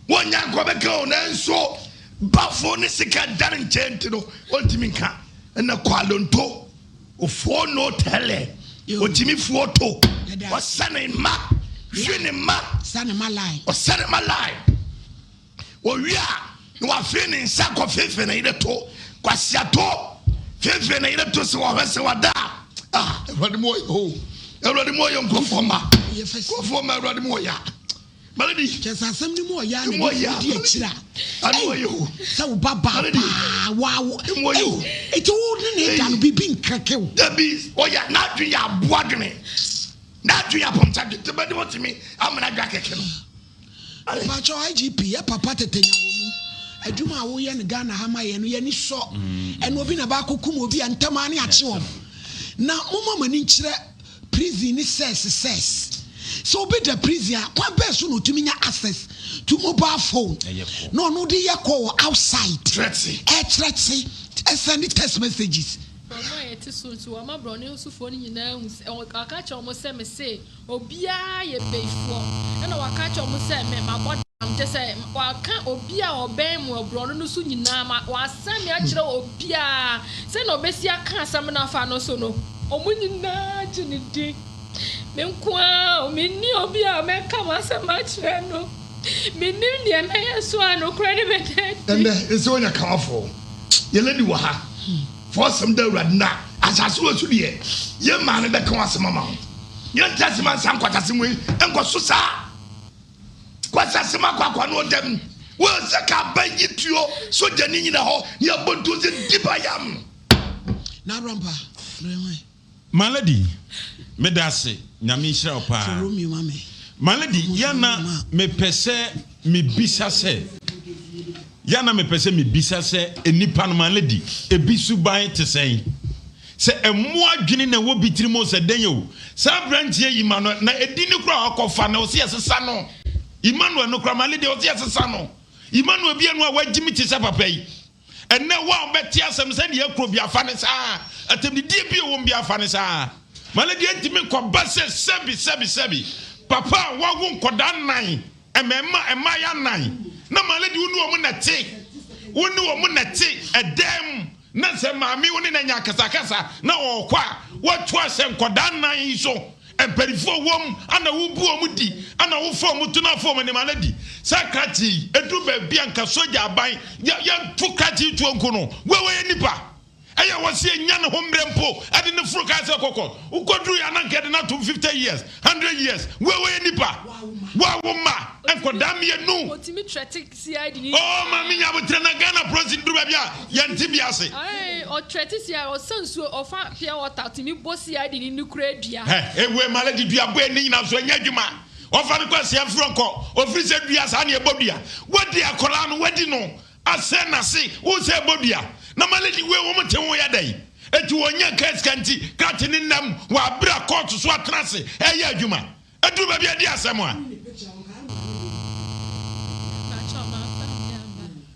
wonya ko be ka o na nso bafo ne sika dan nchenti no ontimi nka na kwalonto ofo no tele otimi foto o sanema hwenema sanema line o sanema line o wia no afi ne nsa ko fefe na ide to kwasiato fefe na ide to se wo hwese wada Everybody more young conforma conforma everybody more ya Malady just asem ni mo ya ni di akira anu yo so baba wow it would need to be being kakew the bees oya na dwe ya boadwene na dwe ya pomta de be de what me amana dwa keke no ba cho IGP ya papa tetenya wonu adwuma wo ye ne Ghana hama ye no ye ni so eno obi na ba kokum obi antama ne ache wo na mama mani nkire prison ni says so be the prison kwa beso no tumi nya access to mobile phone no dey call outside threatsy send text messages no yet so ama bro ne usufo ni nyina aka cha omo se me say obia ye beifo na waka cha omo se me mabod am te say waka obia oben mu bro no so nyina ma wasam ya kire obia se na obesi aka asam na fa no so no omo nyina jinidi menkwa menni obia meka wasama kire no menni ne na yeso ano kra ne bete and is on your careful ye lady wa ha for some da radna asaso asu de ye ma ne be kan asema ma ye ntasema san kwatase mu enkoso sa kwatase ma kwakwa no dem wo zaka bayituo so jani nyina ho ye bontu ze dibayam na rampa Malady medase nyame hira opa Malady yana me pese me bisa se enipa no Malady ebisu ban te sen se emu adwene na wo bitiri mo se den yo sa branchie yi ma no na edini kura akofa na o se yesesa no Emmanuel no kura Malady o se yesesa no Emmanuel bia no a wagimi te se papa yi enne wa obeti asem se ne yakro bia fa ne sa atem di bi wo bia fa ne sa Malady entimi ko base sebi papa wa wo nkoda nan emma ya nan na Malady wonu o mu na te edem na se maami woni na nya kasa na okwa watu ase nkoda nan so emperifo wom ana wo bu o mu di ana wo fo mu tuna fo mu ne Malady sakrati edu ba bia nka soja aban ya fukrati tu onkono wewe nipa aya wose nya ne homrempo ade ne furu ka se kokko ukodru ya na nkede na 250 years 100 years wewe nipa wa woma enkoda me nu otimi tretic CID ni oh mami nya botre na Ghana president duru bia ya ntibi ase o tretic CID o sansu o fa pia water timi bo CID ni nukura dua ewe Malady dua bo eni na so nya dwuma o fa ne kwase afronko o firi se dua sa na ebodua wodi akola no wadi no ase na se wo se ebodua na Malady we wo mte wo ya dai eti wonya kaskanti katini nam wa bra court so atrase eya adwuma edu ba bia di asem a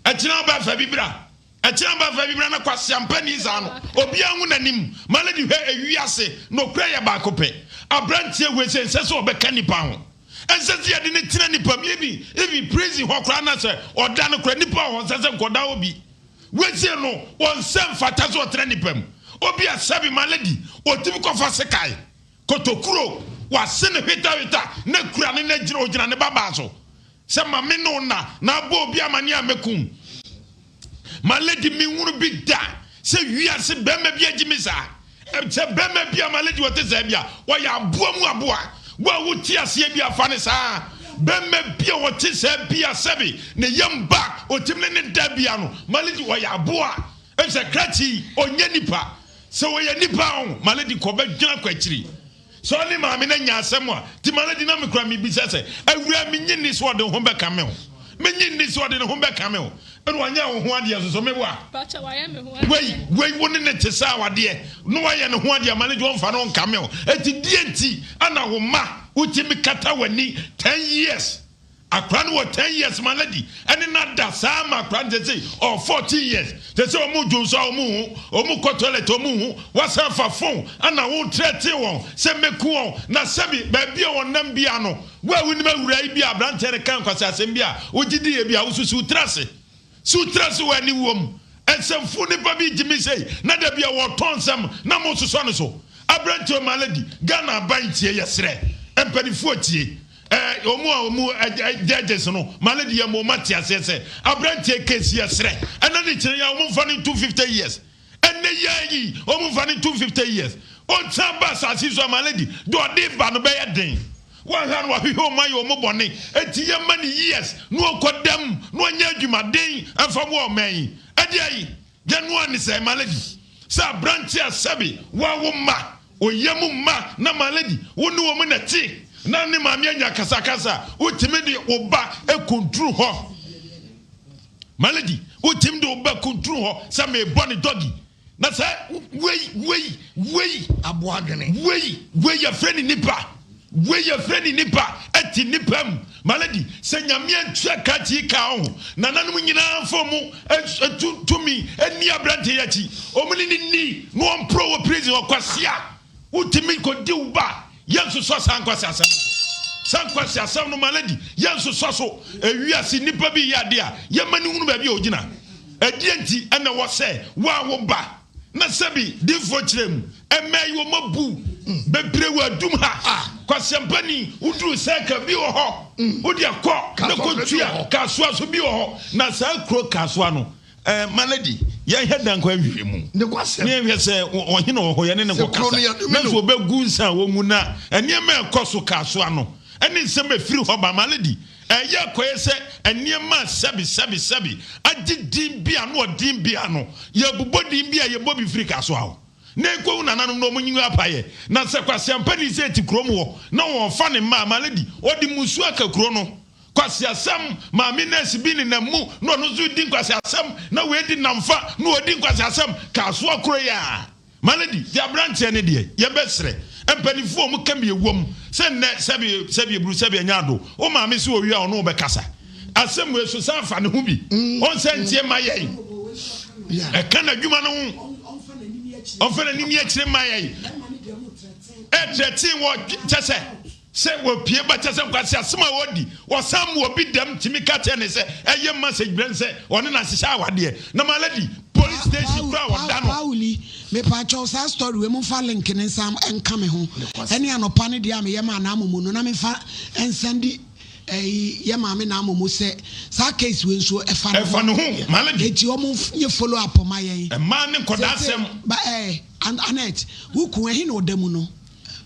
etina ba fa bibra na kwase ampani za no obi anwu nanim Malady hwe ewiase no kura ya ba kope abrantie we sense so obeka nipa ho ense ya de ne tina nipa mi ebi praise ho kura na se oda no kura nipa ho sense nkoda obi wetie no on sem fata so otra nipam obi asabi malady otimi kofa sekai kotokuro wase ne hweta ne kura ne gyina ogina ne baba so se mame no na bo obi amane amekum malady mi hunu bi da se wiase bema bi agimi sa se bema bi malady wote sa bia wo ya aboa mu aboa wo wuti ase bi afa ne sa bema bi wote sa bia sabi ne yamba otimne ne da bia no malady wo ya aboa e se krati onye nipa se wo ye nipa on malady ko ba dwuna kwachiri so ni maame na nya asem a ti malady na me kura me bi sese awura me nyini so de ho be kame ho me nyini so de ho be kame ho enu anya ho ho ade so me wa pacha wa ye me ho ade wei woni ne tesa wade no wa ye ne ho ade malady won fa no kame ho eti dienti ana wo ma utimi kata wani 10 years akran wo 10 years malady ene na da sama akran say or 14 years they say omu junso omu ko toilet omu wasa fa phone ana wo trete won se meku won na sebi ba bia won nam bia no wa wuni ma wura bia brante ne kan kwasa asem bia ogidi ye bia ususu trase wani wom ensemfu ne ba bi jimi say na da bia wo tonsam na mo suso no so abrante malady Ghana bantie yesre empanifo tie omu judges no malady ya mo mati asese abrantie case yesre ana ni kire ya omu fani 250 years enne yayi omu fani 250 years on tamba sasi so malady do de ba no be yeden one hand wa hwe ma yo mo bone eti ya mani years no kodam no anya adwumaden afam wo man ade ayi janu ani say malady sa abrantie asabi wa wo ma oyemu ma na malady wonu wo mo na ti na ne maame anya kasa utimi de oba ekontru ho malady utimi de oba kontro ho sa me bone doggy na sa wei aboadwene wei ya freni nipa eti nipam malady se nyame antwa kati ka ho na nanom nyina fomu tumi eni abrante yachi omuni ni no ompro wo prison okwasea utimi ko di uba yanso so sankwasi asam no malady yanso so ewiase nipa bi yade a yemani hunu ba bi ogina edienti ana wo se wa wo ba na sebi difo kirem emai wo mabu bebre wa dum ha kwasempani uduru seka bi wo ho odi akọ na kotua kasoa so bi wo ho na sa kro kasoa no malady ya hedan kwa hwehwe mu ne kwasem ne hwe se ohine wo ho ye ne ko kasa na so obegu nsa wo mu na eniema ekoso kaso ano eni nsem afiri ho ba malady ye koye se eniema sabi agidin bia no odin bia no ye bubodin bia ye bobi firi kaso awo ne ko nananom no munyi apaye na se kwasem pani se ti krom wo na wo fa ne ma malady odi musu aka kro no kwasi asam maami nesi bi ni na mu no no zu din kwasi asam na we di namfa no odi kwasi asam kaso akro ya malady dia branch ne de ye besre empanifo mu kam ye wom se ne sebi bru sebi anyado o maami se owi a ono be kasa asam we so sanfa ne ho bi on sentie maye e kana dwuma no on fa na nimi a kire maye e tretin wo chese se wo pie ba chese kwase asema wodi wo sam wo bi dam timi ka te ne se eye message brand se one na sisa awade na malady police station kwa wada no awuli me pa cho sa story we mu fa link ne sam enka me ho ene anopa ne dia me ye ma na amomo no na me fa ensendi ye ma me na amomo se sa case we nso e fa no ho malady eti o mu ye follow up ma yen e ma ne koda asem ba and anet wo ku ehi na odamu no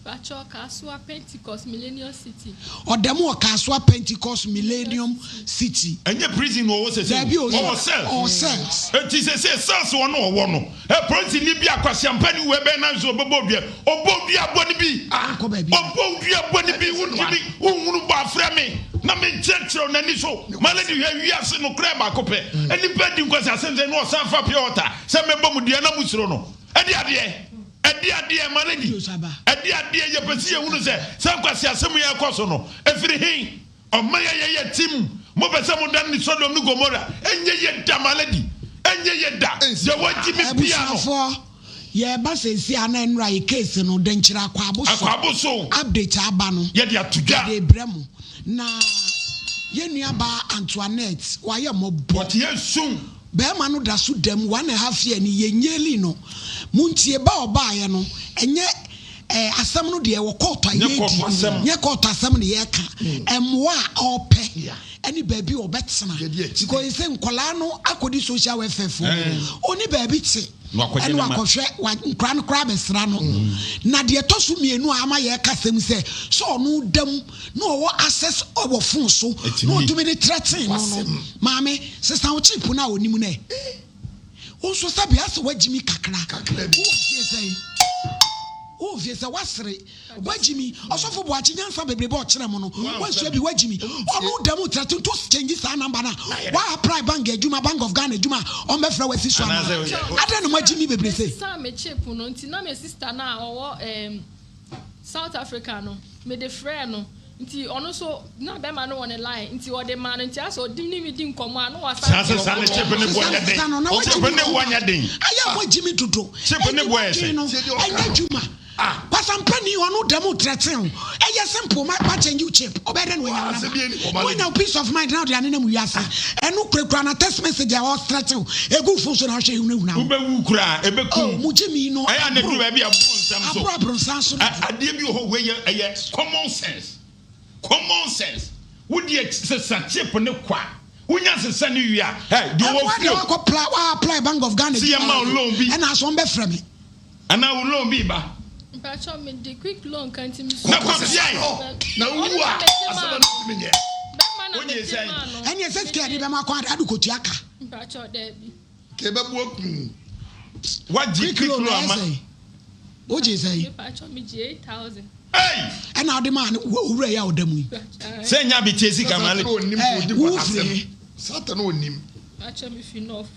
Bacho Kasua Pentecost Millennium City. Or demo Kasua Pentecost Millennium City. And your prison was a cells. It is a cells or no one. A prince in Libya, Quasiampani, Webenas or Bobia, or Bobia Bonibi, or Bobia Bonibi, wouldn't buy Frame. Namin Church on any show. Malady, you have no crab, Cope. And the betting was a sense and no Sanfa Piota, some Bomudiana Musrono. And the idea. Edia malady edia ye pesi ehunu se sankwasi asemu ya koso no efiri hin o maya ye tim mo pese mo dan ni Sodom ni Gomora enye ye da malady enye ye da ye waji me bia no ye ba se si ana nra ye case no den kira akwaboso update aba no ye dia tuga de bremu na ye nuaba Antoinette wa ye mo bo what ye sun bɛrima no da so dam 1.5 year ni yenyeli no muntie ba ɔbaa no enye asɛm no de ɛwɔ court ayedi nye court asɛm ne yɛ ka ɛmoa ɔpɛ any baby obetsana because say nkola no akodi social welfare for oni baby te enu akohwe nkra besra no na de tosu mienu ama ye kasem say so no dam no wo access obo phone so no to me the threaten no maame sister wo cheap na onim na onso sabi aso wagimi kakra oh yes wasre wagimi osofo bo achinyansa bebrebe o kire mo no wanso bi wagimi onu demo threaten to change sa number na wa apply bank adwuma Bank of Ghana adwuma o me fra wasi so ada no wagimi bebrebe say sa me chip no nti na me sister na owo South Africa no me de frɛ no nti ono so na be ma no on the line nti o de ma no nti aso dim ni mi di nkomo anu wasa sa ne chip ne boya den o chip ne boya den aya wagimi tutu chip ne boya say anya adwuma pasampani onu demo threaten eye simple ma change you chip obede no nya when now peace of mind now they are nemu yasa enu kura na text message I was threaten egu fun so na hwe hu na ubewu kura ebeku mujimi no aya na duru ba bia abron so ade bi ho we ye common sense wodi se chip ne kwa wonya se ne wi a hey do wo feel apply Bank of Ghana see am loan bi and as one be frame ana wo loan bi ba Pacho me the quick loan can't me na kwa na uwa asaba no me nye onye say and yes scared be ma kwa adu kotuaka Pacho there bi ke be bu okun what quick loan ama oje say Pacho me 8,000 hey and now the man owura ya odamu say nya bi chesi kamale onim ko di kwa asem satan onim Pacho me fi North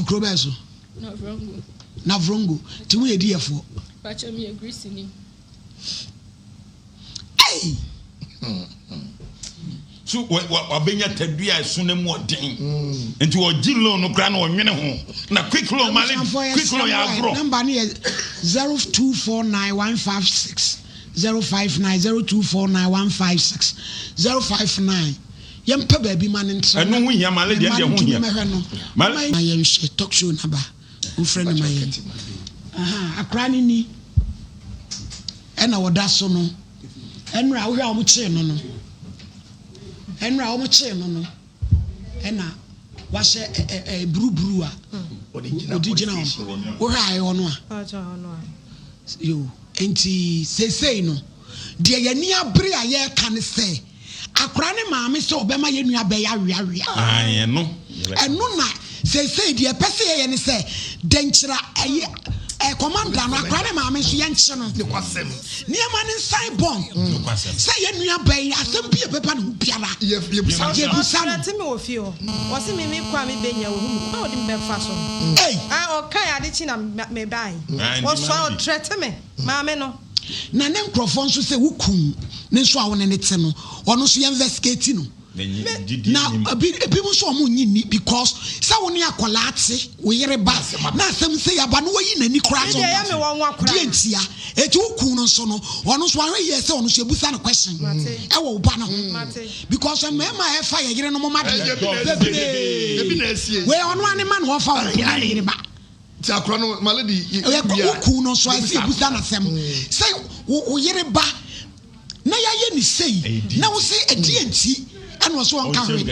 Krobeso na vrongo ti we edi efo Pacho me agree sini hey so wabenya tadua eso ne mu odin enti ogi loan no kra na onwene ho na quick loan male quick loan ya agro number ni 0249156059 02491560 059 yempa baby man ntra eno hu hia male de ho hia male yen she talk show number o friend my yen akrani ni ena woda so no enra wo hwa o mu che no no enra o mu che no no ena wa she brubru a odigina wo hwa ayi ono a yo enti sesei no de yani abre a ye ka ne se akora ne maame se obema ye nua be ya wiawia aye no eno na sesei de pese ye ne se denkyira aye commander no akora ne maame so ye nche no de kwasem niema ne sai bon se ye nua be asem bia pepa no biara ye busa ti me ofio wo se me kwa me benya wo hu ba odi me fa so eh o kan ade chi na me bai wo so threat me maame no na ne nkrofo nso se wukun ne nso a wo ne te no ono so ye investigate no na ebi mo so omo nyini because sa wo ne akola ate Oyerepa na asem se ya ba no wayi nani kura so die ntia eti wukun no so no ono so ahwe ye se ono so ebusa no question e wo ba no because me ma e fa ye yire no mo ma de ebi na esie we ono ane ma no fa wo Oyerepa ti akora no malady wukun no so asi ebusa na sem se Oyerepa na ya ye ni sei na wo se edi enti and was one country.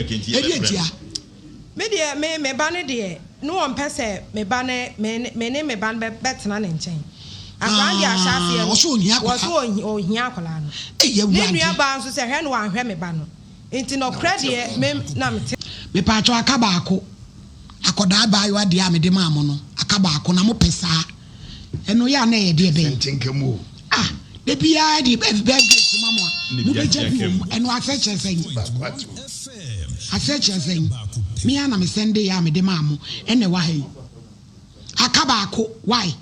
Me ban de no one pese me ban me ban betena ne nchen. Abrandi ahase was ohia akola no. Ne nua ban so se hwe no anhwe me ban no. Enti no credit me na me me pacho akaba ako akoda ba yo ade a me de maamo no akaba ako na mo pesa eno ya na ye de be Nkommo de bia de be mamo mu be jabi eno aseche sen me ana me sende ya me de maamo ene wa he akaba ako why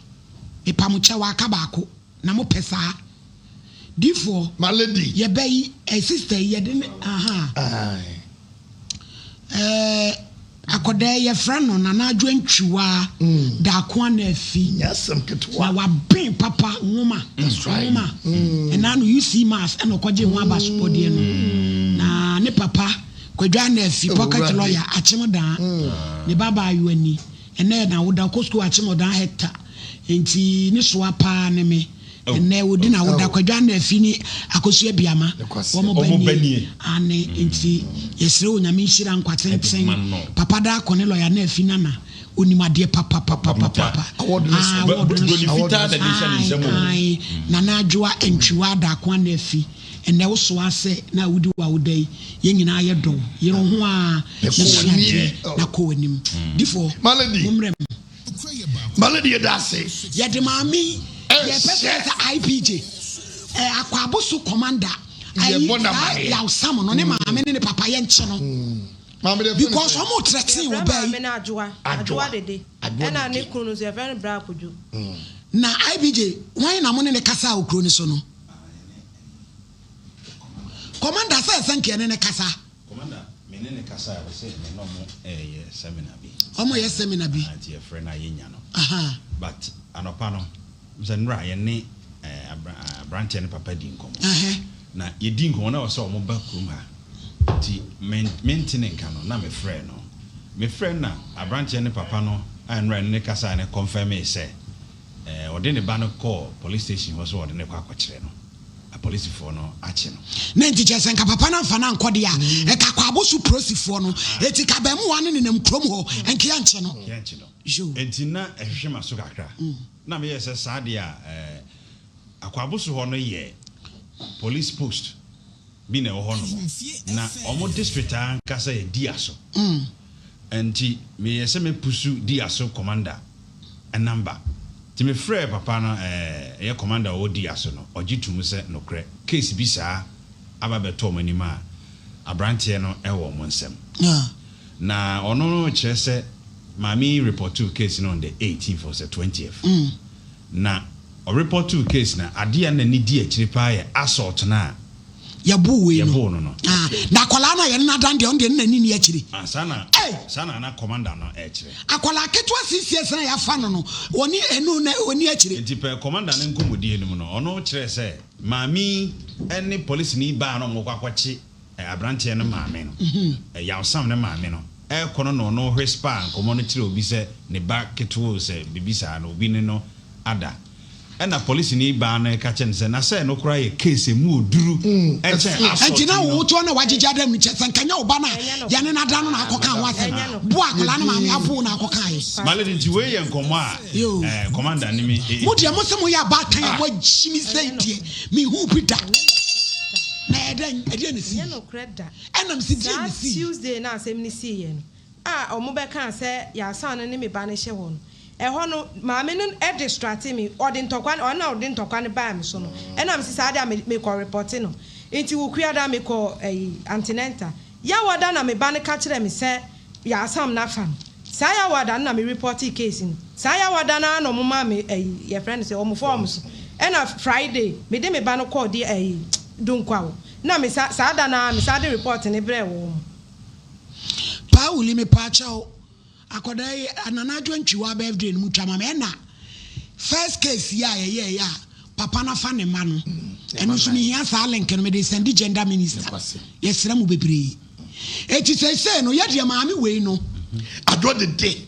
e pamuche wa akaba ako na mo pesa difo malady ye be sister ye de akoda ye frano na na adwantwiwa da ko na afi yasam ketwa na wa ben papa nwoma nwoma and now you see mass and okoje ho abasopode no na ne papa kwadwa na afi pocket lawyer achemodan ne baba ayuani ene na woda kosko achemodan hector enti ni so apa ne me ene wodi na woda kwadwa na afi ni akosu abiama wo mo bani ane enti yesre onyame nhira nkwatenten papa da akone lawyer na afi nana onimade papa nana adwoa entwiwa da akwa na afi ene wo so ase na wudi wa wodai ye nyina ye do ye ho a na ko anim difo malady dase ye de mami ye pese IPJ akwabosu commander ya usamo no ne mami ne papa ye nche no because omo threatening wo bai adwoa dede ena ne kunu ze very bra koju na IPJ wan na mo ne kasa okro ni so no Commander says thank you ne kasa. Commander, me ne kasa I say me no mo seminar bi. Omo ye seminar bi. Anti e friend na yenya no. But anopa no, zenra ye ne branch ne papa di nkommo. Na ye di nkommo na so omo ba krum ha. Ti maintenance kan no na me friend no. Me friend na branch ne papa no anra ne kasa ne confirm e say ode ne ba no call police station ho so ode ne kwa kwakire no. Police for no ache no na nti chese nka papa na mfa na nkode a e ka kwa abosu prosifo no eti ka ba mu wane ne nam krom ho enke ya nche no jo enti na ehwe maso kakra na me yese saade a akwa abosu ho no ye police post bi na ho no na omo district an kasa ye diaso enti me yese me pusu diaso commander a number Timi frère papa no ye commander o di aso no ogitum se no kre case bi saa ababeto manima abrante no e wo monsem na ono no kire se mami report to case no on the 18th or the 20th na o report to case na ade na ni di akire pa ye assault na yabu we no na kola na ye na dan de on de na ni akire sana na commander no akire akola ketwa CCS na ya fa no woni enu na woni akire nti pe commander ne nkomodi enim no ono kire se mami ene police ni ba no ngokwa kwachi abrante no maame no ya osam ne maame no kono no no hwespa nkomo no kire obi se ne ba ketwo se bibisa no obi ne no ada ena police ni ba na ka chen se na se no kura ye case mu oduru enti na wo to na wagija dem ni chese nkanya oba na ya ne na da no na akoka wase bu akola na maame abu na akoka ye maledi nti we ye nkomo a commander ni mi mo de mo se mo ya ba kan ya mo jimi sentie mi hu bi da na eden ni si no kreda enam si die ni si Tuesday na asem ni si ye no omo be kan se ya san ne me ba ne hye wo no no maame no distract me odi ntokwan ona odi ntokwan ba me so no enam si saade me ko report no enti wo kuada me ko antinenta ya wada na me ba ne ka kire me se ya asam na fam sa ya wada na me report case no sa ya wada na no mama me your friend say omo form so ena Friday me de me ba no call di dunkwa wo na me saada na me saade report ne bre wo pa uli me pa chao akodai ananadwo ntwiwa birthday no mutama me na first case ya papa na fa ne ma no eno so ni hia sa link no me de send gender minister yesra mu bebre eti say no ye de maame we no adwo de day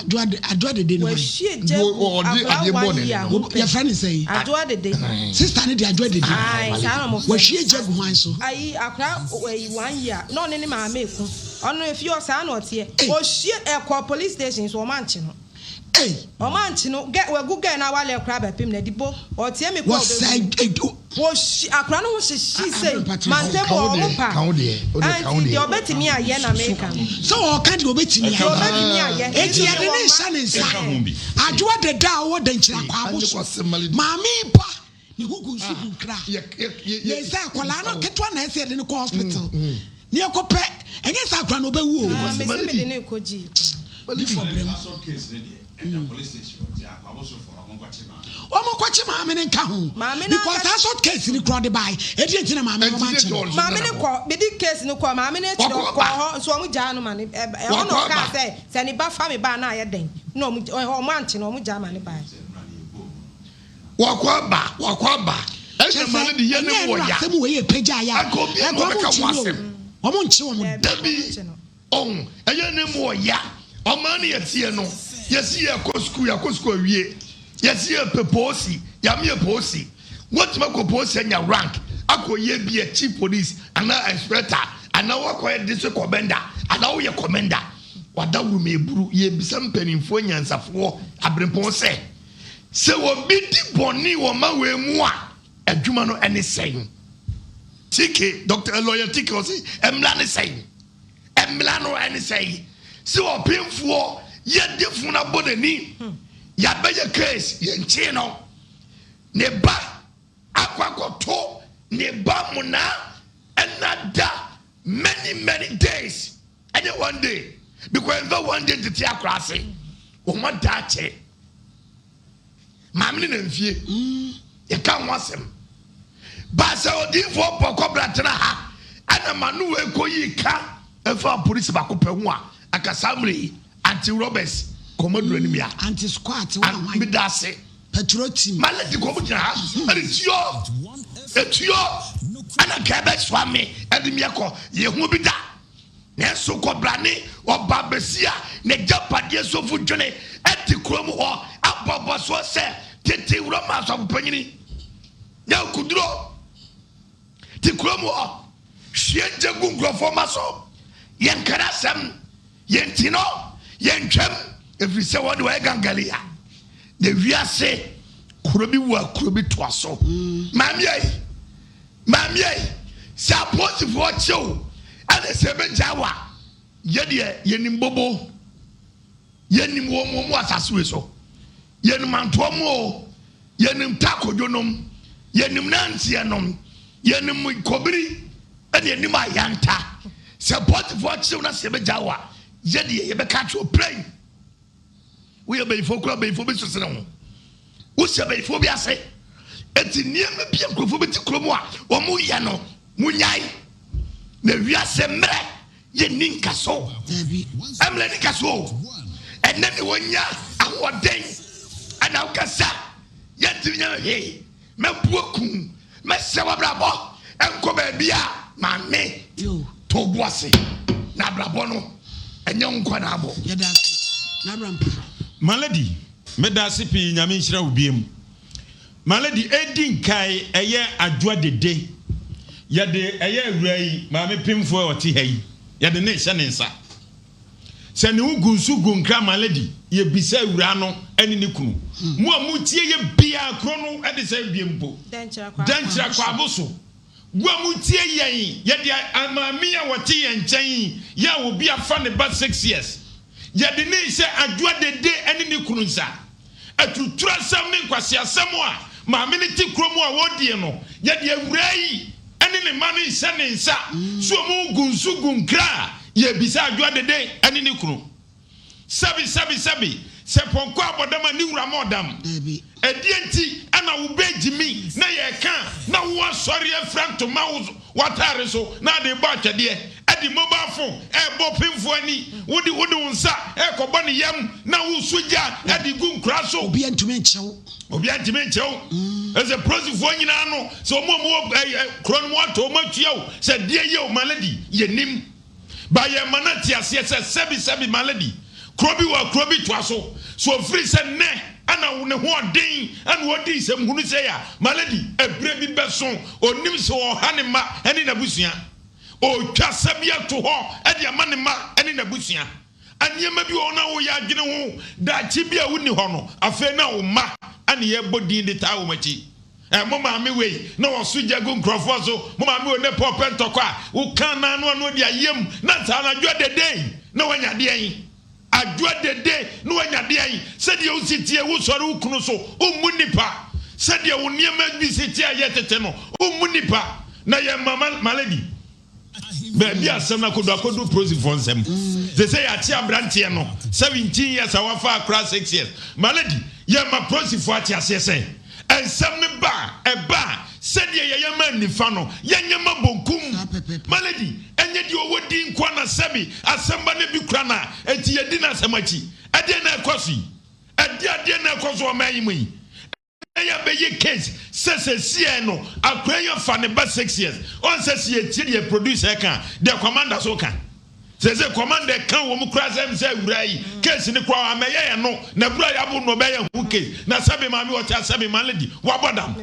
adwo de day no we shie je your friend say adwo de day sister ne de adwo de day ai sa no mo we shie je gu hwan so ai akra 1 year no ne maame eku ono efi o sa na otie o shie ekwa police station so o manchi no o manchi no get we gugu na wale ekra ba pim na dibo o tie me kwa o akra no ho shi say mante mo o pa anti de obetimi aye na meka so o kan de obetimi aye eti ya de ne sha ne nsa adwo de da wo de nchira kwa aboso maami pa ni gugu su kra ye za kola no ketwa na ese de ne ko hospital ni ekope enye sa kra no be wu o me se me de ne ko ji case ne de police station ya kwaboso for omo kwachi maame ne nka ho because that short case ni kro de bai edi entina maame no manchi maame ne ko be di case no ko maame ne chiro ko ho so omo ja no ma ne ono ka se ni ba fa me ba na aye den no omo anchi no omo ja ma ne bai wakwa ba ese mane de ye ne wo ya se mu we ye peja ya akobi no ka wasem Omo nche omo dabi on eye ne mo ya oma ne yetie no yesi ye ko school wie yesi ye peposi ya me peposi what ma ko posi nya rank akoye bi a chief police ana inspector ana wakoye district commander ana wo ye commander wada wuru me buru ye bisam panimfo nyansafo abrempon se wo bi di boni wo ma we mu a adwuma no ene sen tike Dr. Lawyer tike o si emla ne sen emla no ene sen se wo pemfo ye defu na bodani ya beye case ye nche no ne ba akwakoto ne ba mu na another many days and one day because the one day the tia krase o ma dache mamni na mfie ye kan wasem ba se odi fo pokobra tena ha ana manu we koyi ka efa police ba ko pehu a akasamri anti robbers komodo animia anti squat wa mi dase patrol team malati ko mu tena ha etio ana kabe swame edimi akọ ye hu bi da na so kobrane oba besia ne japade sofu dwene eti krom ho abobo so se tete wuro ma so panyini ya kuduro ti krom ho hwie jagu ngrofo ma so yen karasam yen tino yen twam every se wode wa gangalia de wiase krobi wa krobi toaso mami sa positive cho ana se be jawa ye de yenim bobo yenim wo mo asase so yenim antomo yenim takojonom yenim nantianom yenim kobiri ene yenim ayanta se positive cho na se be jawa ye de ye be catch o plane we be fokura be fo be so se no wo se be fo bi ase eti niam bia krofo beti kromo a o mu ye no munyai na wiase mre ye ninka so emle ninka so enne ne wonya ahoden ana ukasa ye tinya he mebuokum mesewa brabo enko ba bia mame to boase na brabo no enye nko na abo ye da na brampa maladi medase pi nyame nhira obiem maladi edin kai eye adwa dede yade eye awrai maame pemfo oti hayi yade ne hye ne nsa se ne ugunsu gunkra maladi ye bisa awura no ene ne kunu mu amutie ye bia kro no ede se biempo danchira kwa aboso gu amutie yen yade amaame ya wote ye nchen ya obi afa ne ba 6 years yade ne hye adwa dede ene ne kunu nsa atutura sam ne nkwase asam a maame ne ti kromu a wodie no yade awrai ene ne ma ne hye ne nsa so mu gunsu gunkra ye bisa adwa dede ene ne kunu sabi se ponko abodama ni wura modam edienti ana wo begimi na ye kan na wo asori afranto ma watare so na de ba twede edi mobile phone bo pemfo ani wodi unsa kobo ne yam na wo suja edi gunkra so obi antime nchew as a process for nyina no so mo kron mo to ma tuo se de ye o maladi ye nim ba ye manati ase se sebi maladi krobi wa krobi toaso so free se ne ana wo ne ho odin ana wodi se mhunu se ya maladi ebre bi beso onim se o hanema ene na busua o twa sabia to ho ede amanema ene na busua anyema bi ona wo ya adwene ho da chi bia woni ho no afa na wo ma ana ye bodin de ta wo machi mo maame we na wo so jago nkrofo so mo maame we ne popentokwa wo kan na no de ayem na ta na dwo dede na wanya de yin adwa dede no wanya de yin se de wo sitie wo sori wo kunu so o mu nipa se de wo niema bi sitie ayetete no o mu nipa na ye mama malady baby asem na kodu prosi for nsem they say ati abrante no 17 years awafa akra 6 years malady ye ma prosi for ati asese ensem ne ba said ye yama nifa no yenyama bonkum malady enye di owodi nkwa na sebi asemba ne bi kra na enti yedi na semachi ade na ekosi ade na ekoso o mayi mu ya be ye case se no akwa ya fa ne ba 6 years on se tie the producer kan the commander so kan se commander kan wo mu kra se wurai case ni kwa ameye no na bura ya bu no be ya hu case na sabe mami wote asabe malady wabodam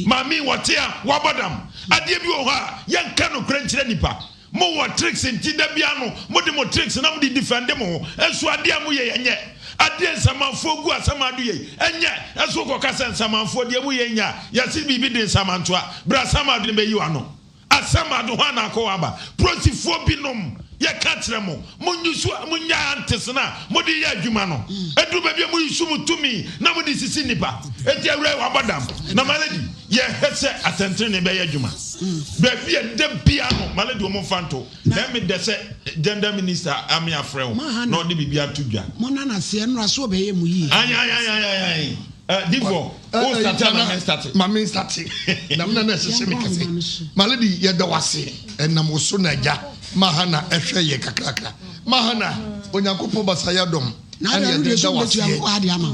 mami wote a wabodam ade bi wo ha yan kan no kra nkire nipa mo wo tricks nti da bia no mo de mo tricks na mo de defend mo enso ade amu ye yenye ade nsamanfo gu asamadu ye enye enso ko kasa nsamanfo de mu ye nya yasi bibi de nsamantoa bra samadu ne be yi wano asamadu ho na ko aba prosifo binom ye katre mo munyusu munya antesna mo de ye adwuma no edu ba bia mo yusu mutumi na mo de sisi nipa eti awre wabadam na malady ye hese atentre ne be ye adwuma ba bia de bia no malady mo fanto na me de se gender minister ami afrew no de bibia tudwa mo na na se no aso be ye mu yi ay Divo, Mami starting. Namna na sese me kase. Malady ye da wase enam so na ja mahana ehwe ye kakraka. Mahana onyankopon basaya dom. Na ye da wase.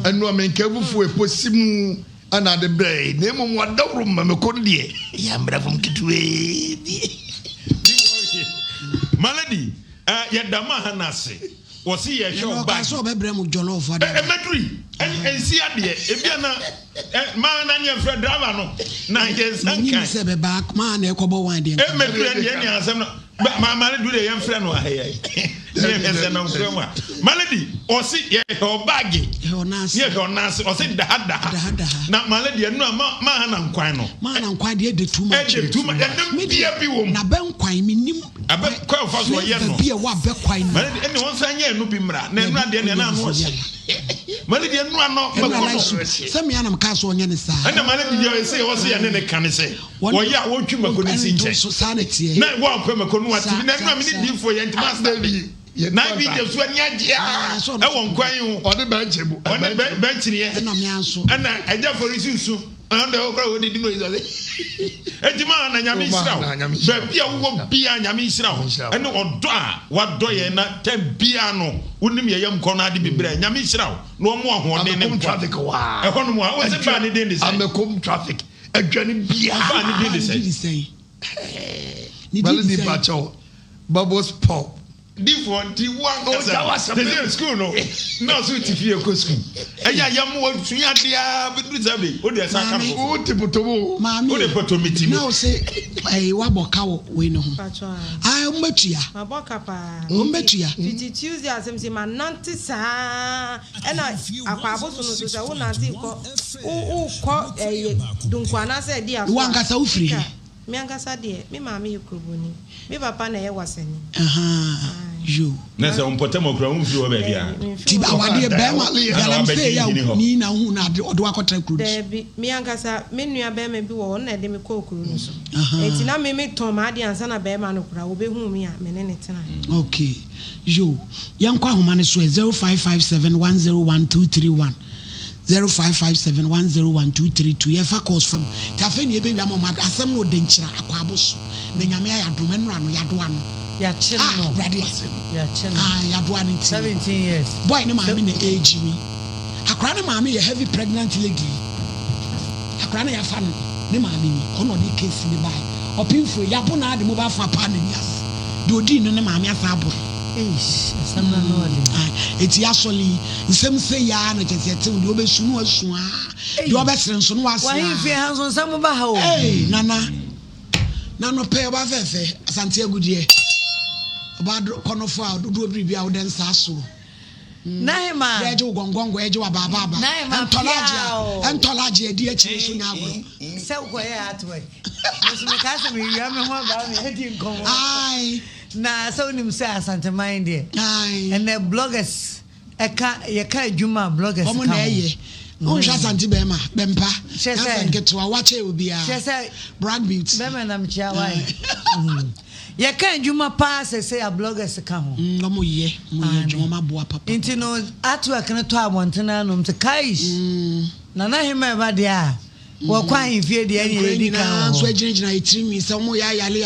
Enu amenkabufu eposimu ana de bre. Na emu wadawro mamekondie. Ya mbrafum kitwe. Malady, ye da mahana se. Wasi ye show back. So be brem jollof ada. Medri en si ade e bia na man na nye frɛ driver no na ye san kan se be back man e ko bo wan de. Medri en ye asem no ma do de ye frɛ no aheye. Ye ese na frɛ mo. Malady osi ye ho bag. Ye honase osi da. Na malady enu ma na nkwan no. Ma na nkwan de de too much. De too much. Dem bia bi wo. Na be nkwan minim. Abe kwa fa so ye no. Bia wa be kwan. Malady ene won san ye no bi mra. Na enu ade ne na no. Malady enu ano makono. Se me anam ka so onye ne sa. Ana malady dey say wo say ye ne kan say. Wo ya wo twi makono si nche. So sanity. Na wo akwa makono ati na enu amini di fo ye nti master bi. Na bi de so ani agye a. E won kwan hu. Ode bench bu. Ode bench ne ye. Na me anso. Ana eja for isu. Ande okra wo di no izo. Ejima na nyame isra. Ba bia wo bia nyame isra. Ene odo a wado ye na tem bia no wonim ye yam kono ade bibre nyame isra. No mo ahode ne traffic wa. E hono mo a wo se ba ne den de say. Amekom traffic. Adwane bia. Ba ne den de say. Malady pacho. Bubbles pop. Different one the school no so to fear ko school eya yam wo tuya dia be zabe o de san kan o tipotomo o de potomiti now say wa boka wo we no ah mbetua ma boka pa mbetua fiti Tuesday asem si man nanti sa ena akwa aboso no so say wo nanti ko ko dunkwana say dia so wa nkasa ufiri me angasa de me maami yukroboni me papa na ye wasani yo na se on potemo kra un firi wo ba bia ti ba wade be ma ya say ya ni na hu na de akotra kru de me angasa me nua be ma bi wo na de me ko kru no so enti na me ton ma de ansa na be ma no kra wo be hu me a me ne tena okay yo yankwa homa ne so 0557101231 0557101232 yefa calls from tafe ni ebe wi amoma asem no de nkyira akwa aboso na nyame ya dome no ano yado ano ya chino ya chino ya do ano 17 years boy ne maami na age mi akra ne maami ye heavy pregnant lady akra ne ya fa ne maami ni ono de case ni bai opinfo ya bo na de mo ba fa pa na nias de odi no ne maami afa abo sana no ade eti asoli nsem se ya na chete de obesu no asu a de obesere nso no ase wa Ahenfie hanso nsam ba ha o nana pe ba fefe asante agudie oba konofo a dodo bibia wo den sa so naima ya je gongongo ya je wa baba entolaje di achi so nya agro se ko ya atwe musu me ka se me wi am ho ba me hedi nkomo ai na so nim say asante mind there ai and the bloggers ye ka adwuma bloggers omo na eye on sha asante be ma bempa na ngeto a wache obi a brand beauty be na mchia wai ye ka adwuma pa say a bloggers ka ho omo ye adwuma ma boa papa inti no atu akene to abontena no mte kaish na na hema ba dia wo kwa Ahenfie de ani edi ka so agina etiri mi se omo ya yale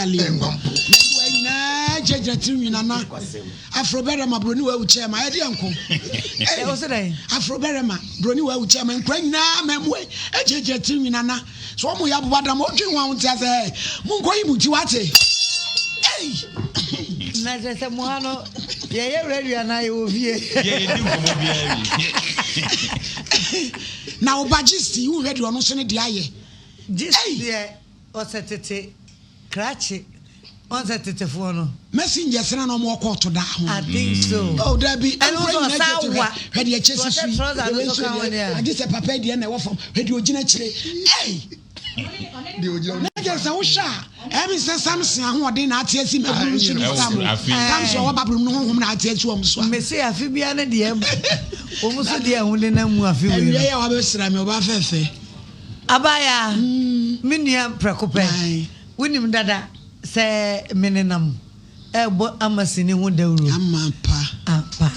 jeti nwinana Afroberema broni wa uche ma edi anko e o se dai Afroberema broni wa uche ma nkra nyina memwe jeti nwinana so mo ya bobada mo dwen wa unti ase munko yi muti wate na se mo hano ye radio na ye ovie ye di Nkommo bia na obagisti wu radio no so ne dia ye Hey, osetete krachi on setete for no messenger sena no mo court da ho I think so oh there be and also sawa where the chase sweet I just a papa dia na wo fam where the ogina kire hey the ogina na just a wo sha e mi se samson ahoden na ate asi maburu su no samson wo baburu no honhom na ate asi wo mso me say afi bia na de wo muso de ahunde na mu afi we ya wa be sira me oba fefe abaya minia prekope wonim dada se menenam ebo amasini hu dawuro apa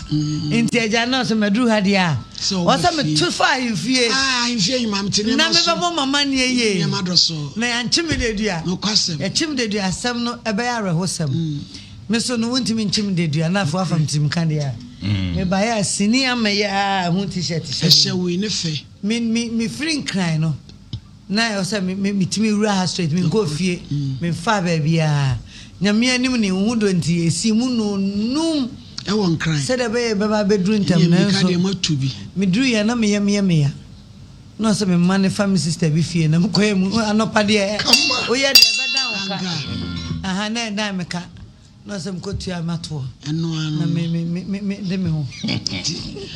enti aja na so medru ha dia o se me to fa Ahenfie Ahenfie mam tene na me bebo mama ne ye na madoso na yanchim de dua no kwasem yachim de dua asem no ebe ya rehosem me so no wontimi nchim de dua na afo afam tim kan dia me ba ya sini amaya hu t-shirt ehwe ne fe me free cry no na o say me timi wura ha straight me go fie me fa ba bia nyame anim ne hu do nti esi mu no num e won cry say da be ba bedru ntam na so me dru ya na me ya no say me man family sister bi fie na me koye mu anopa de o ye de be down ka aha na da me ka no say me ko tua mato eno na me de me ho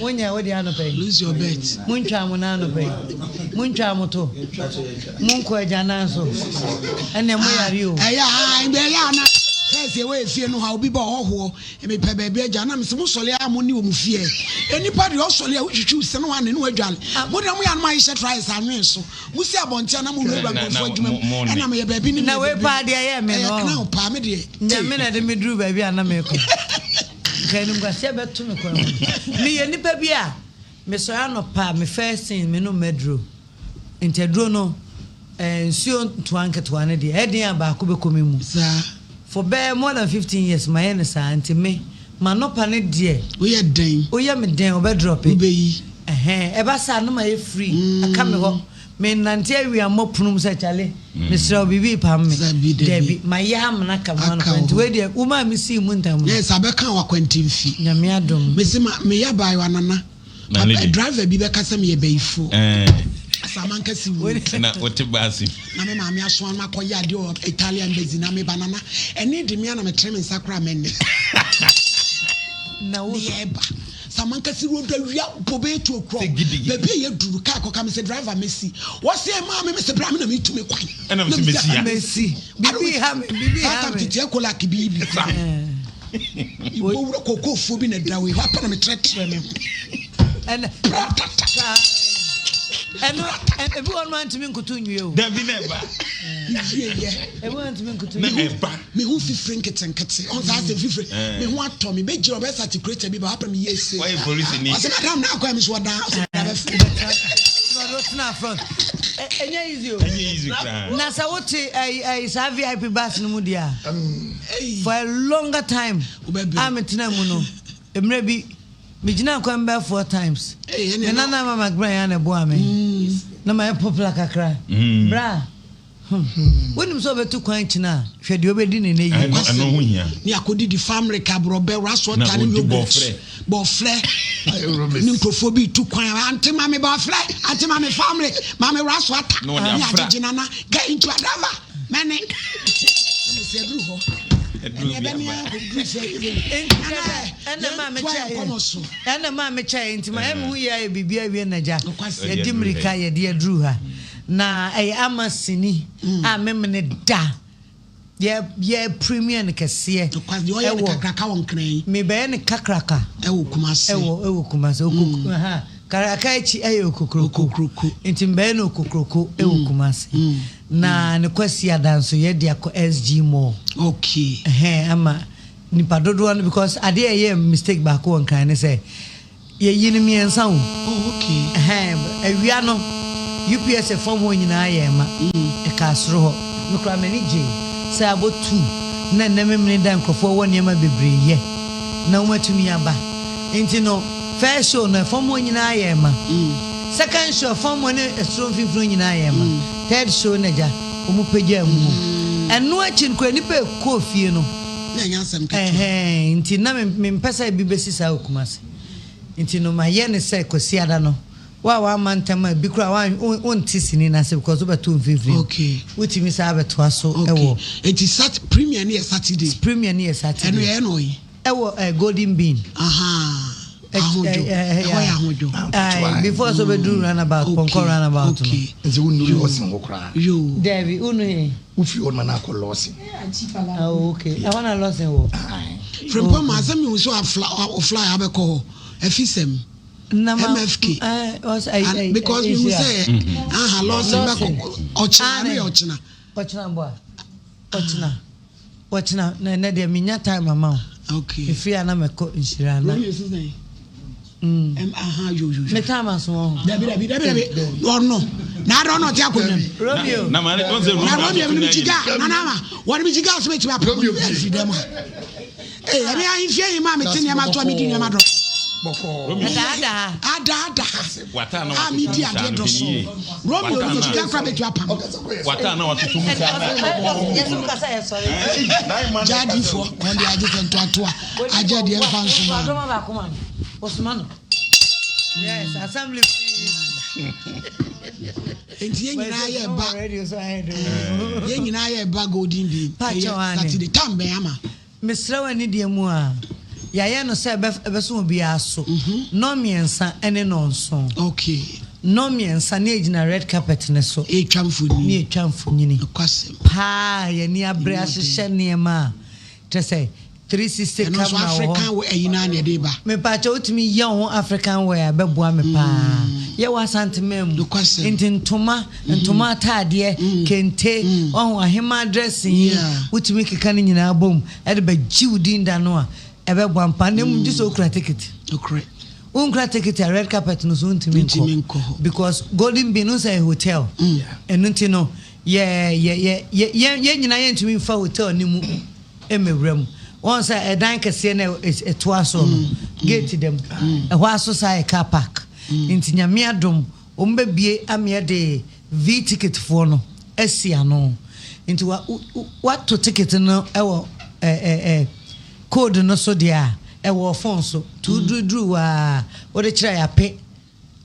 wonya wo de anopa lose your bet muntwa mo na anopa muntwa mo to munko ajana so ene mo yare o eya be ya na say we fie no ha obi ba hoho e me pe ba bi aja na me se mo sole amoni wo mu fie enipa de o sole a wuchuchu se no ane no adwale mo de mo ya no ma yeshe try sanwe so mo si abontia na mo wura gofo adwuma ena me ba bi ni na we pa de ya me no na pa me de nyame na de me dru ba bi ana me ko kanum ga se beto me ko me ye nipa bi a me so ya no pa me first thing me no medro intedro no ensio tuanketo ane de edin aba ko be komi mu for more than 15 years my ene sa anti me manopa ne de we are den o ya me den o be drop it be yi e ba sa no ma ye free aka me ho me nante awi amopunum sa chale me sra bibi pam me debi ma ya amna ka man kwenti we de uma me si mu ntam yes abeka wa kwenti mfi nyame adom me se me ya bai wa nana driver bi be kasa me ye baifo Samanka si na wote basi na me maami aso an makoya de o Italian bezi na me banana eni de me na me treme sakra menne na wo yeba Samanka si road awia bobe to okro baby ye duru ka akoka me se driver Messi wo se maami me se bra me na me tume kwan ena me se Messi bibi ha me tete kola kibibi ibo wura kokofo bi na dawe hapa na me tretre me and everyone want to me nkutu nwie o da bi neba everyone want to me nkutu me hu fifre nketenkete on za se fifre me hu ato me be jiro be certificate bi ba hapa me yesi why police ni ase madam na akwa me so da na front enya easy o enya easy kra na sa wote ai sa VIP bus no mu dia for a longer time am tena mu no emre bi me gina kwa mba 4 times na mama gra ya na bo ame na my popular kakra bra when so betu kwan china hwe de obedi ne neyi ano ho hia ni akodi di family kabro be raso tani yo bofre ni nkofo bi tu kwan ante mame bofre ante mame family mame raso ata ni agina na ga into adava mane se dru ho ena ma me chai nti ma emu ya bibia wie naja ya dimrika ya de adru ha na amasini a memne da ye premier ne kese ewo kakraka wonkran me be ne kakraka ewo kumase ha karaka echi ayo kokroko nti mbe no kokroko ewo kumase na ne kwasi adanso ye de akọ SG mo okay ama ni padodo no because ade ye mistake ba ko wonkran ne say ye yini mi ensa wo okay awia no UPS form ho nyina ye ma e ka soro ho no kra mani je say about 2 na memene da nkofo wo niam bebree ye na umatumi aba enti no first show no form nyina ye ma second show form one estro fifro nyina ye ma third show na ja omupagya mu eno achi nkwa nipa ekọ fie no na nyasem keto enti na mempesa bi besisa okumase enti no maye ne se kosi ada no wa mantama bi kura won tisini na se because obeto mfifiri okay wutimi sa abeto aso ewo enti sat premier ne Saturday eno ye no yi ewo golden bean ahojo before so be do run about ponko run about no nze wonu losin wo kra yo David unu he ufi on na ko losin okay I wanna losin wo from pa ma azami wo so fly abeko efisem MFK because we say losin beko ochina na de minya time mama okay if you na meko inshira na yo me time so David no na do no ti akonya Romeo na mane don say Romeo mi chiga na ma what mi chiga so me ti apa Romeo dem abi Ahenfie yi ma me ti ne ma to mi di ne ma do boko ada wata na watu media de do so Romeo mi chiga kra be ti apa wata na watu tumu yesu kasa ye sorry jadi fo on the agent to atoa aja de fanso ma do ma ba ko man Osman yes assembly enti yenyina ye ba yenyina ye ba golden bean Saturday tambe ama mesrawa ni de mu a yaye no se ebeso obi aso no miensa ene no nso okay no miensa na ejina red carpet ne so etwamfo nyini kwasem pa ye ni abre ahye ne ma te say 360 camera African we ayina ne de ba me pa cha utimi ye ho African we abeboa me pa ye wa santemem ntintoma atade kente ho ahema dressing utimi keka ne nyina bom e de ba jiwdin da no a ebeboa mpa ne mu jiso okra ticket unkra ticket a red carpet no so ntimi nko because golden bean no say hotel enti no ye nyina ye ntimi fa hotel ni mu emewram once a dan kese na eto aso no gate dem aso sai car park nti nyame adom ombebie ame de v ticket for no asia no nti what to ticket no ewo code no so dia ewo phone so to dru wa wo de kira ya pe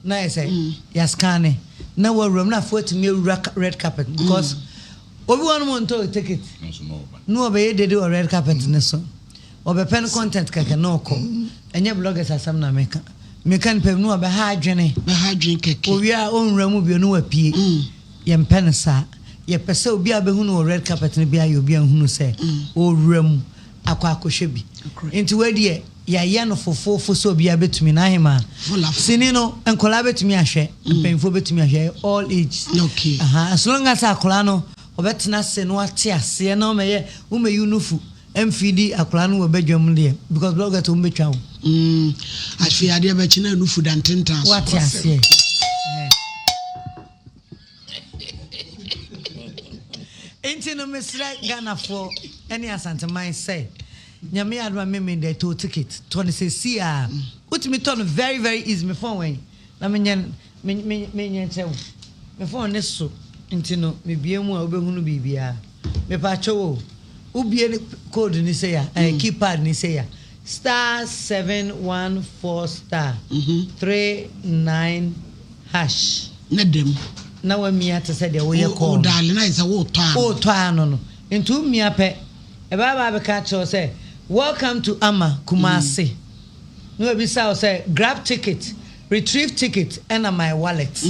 na say ya scan na wo room na for me red carpet because obi one month to ticket no be dey do red carpet ne so obe pen content keke no ko enye bloggers asam na meka pem no be ha adwene keke owi a onwura mu bi no wapie ye pen sa ye pese obi a be hu no red carpet ne bia ye obi a hu no se owura mu akwa bi enti we de ya no fofofo so obi a betumi na hema sini no enkola betumi ahwe penfo betumi ahwe all age okay as long as akola no obetena se no ate ase na o meye wo meyu nufu MFD akola no obedwam de because blogger to mbetwa wo afi ade be china nufu dan tentan what ase enti no mesra Ghana for any asante man say nyame adwa me de to ticket to ne se a utimi to no very very easy me phone when na me chew me phone ne so enti no me biemu a obehunu bibia me pa chewo ubie code ni say ya keypad ni say ya *714*39# nedem na wa mia te say de wo ye call o dal na isa wo to ano no entu mia pe e ba be ka cho say welcome to Ama Kumasi no be say grab ticket retrieve ticket and my wallet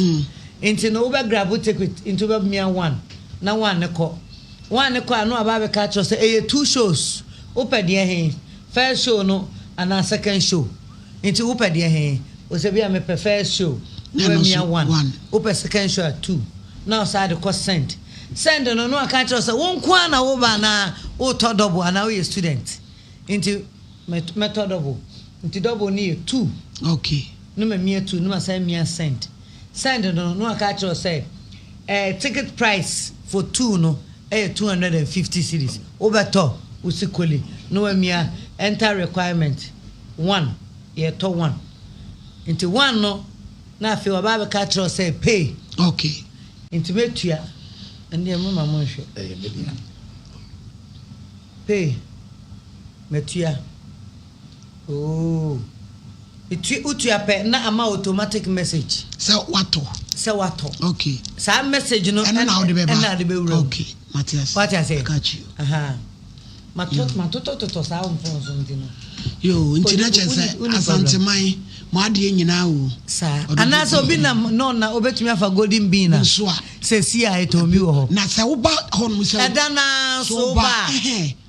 into no be grab ticket into be mia one na one ne ko anu aba be ka cho say two shows open there he first show no and second show into open there he o say be me first show no mia one open second show at 2 now side the cost send no aka cho say won kwa na wo ba na o to double and now you student into method double into double ni 2 okay no me mia 2 no ma say mia send no aka cho say ticket price for 2 no 250 cedis obeto usikoli no amia enter requirement 1 ye to 1 into 1 no na afi wa ba ka tro say pay okay into metua ande mama mo hwe pay metua oh utua pe na ama automatic message so wato okay sa message no and now the baby and the baby okay Matthias what I say got you matoto sa umfon so ntino yo ntina chese asante mai mo ade nyina wo sa anasa obi na no na obetumi afa golden bean na so a se si a etomi wo na se wo ba hon mu se edana so ba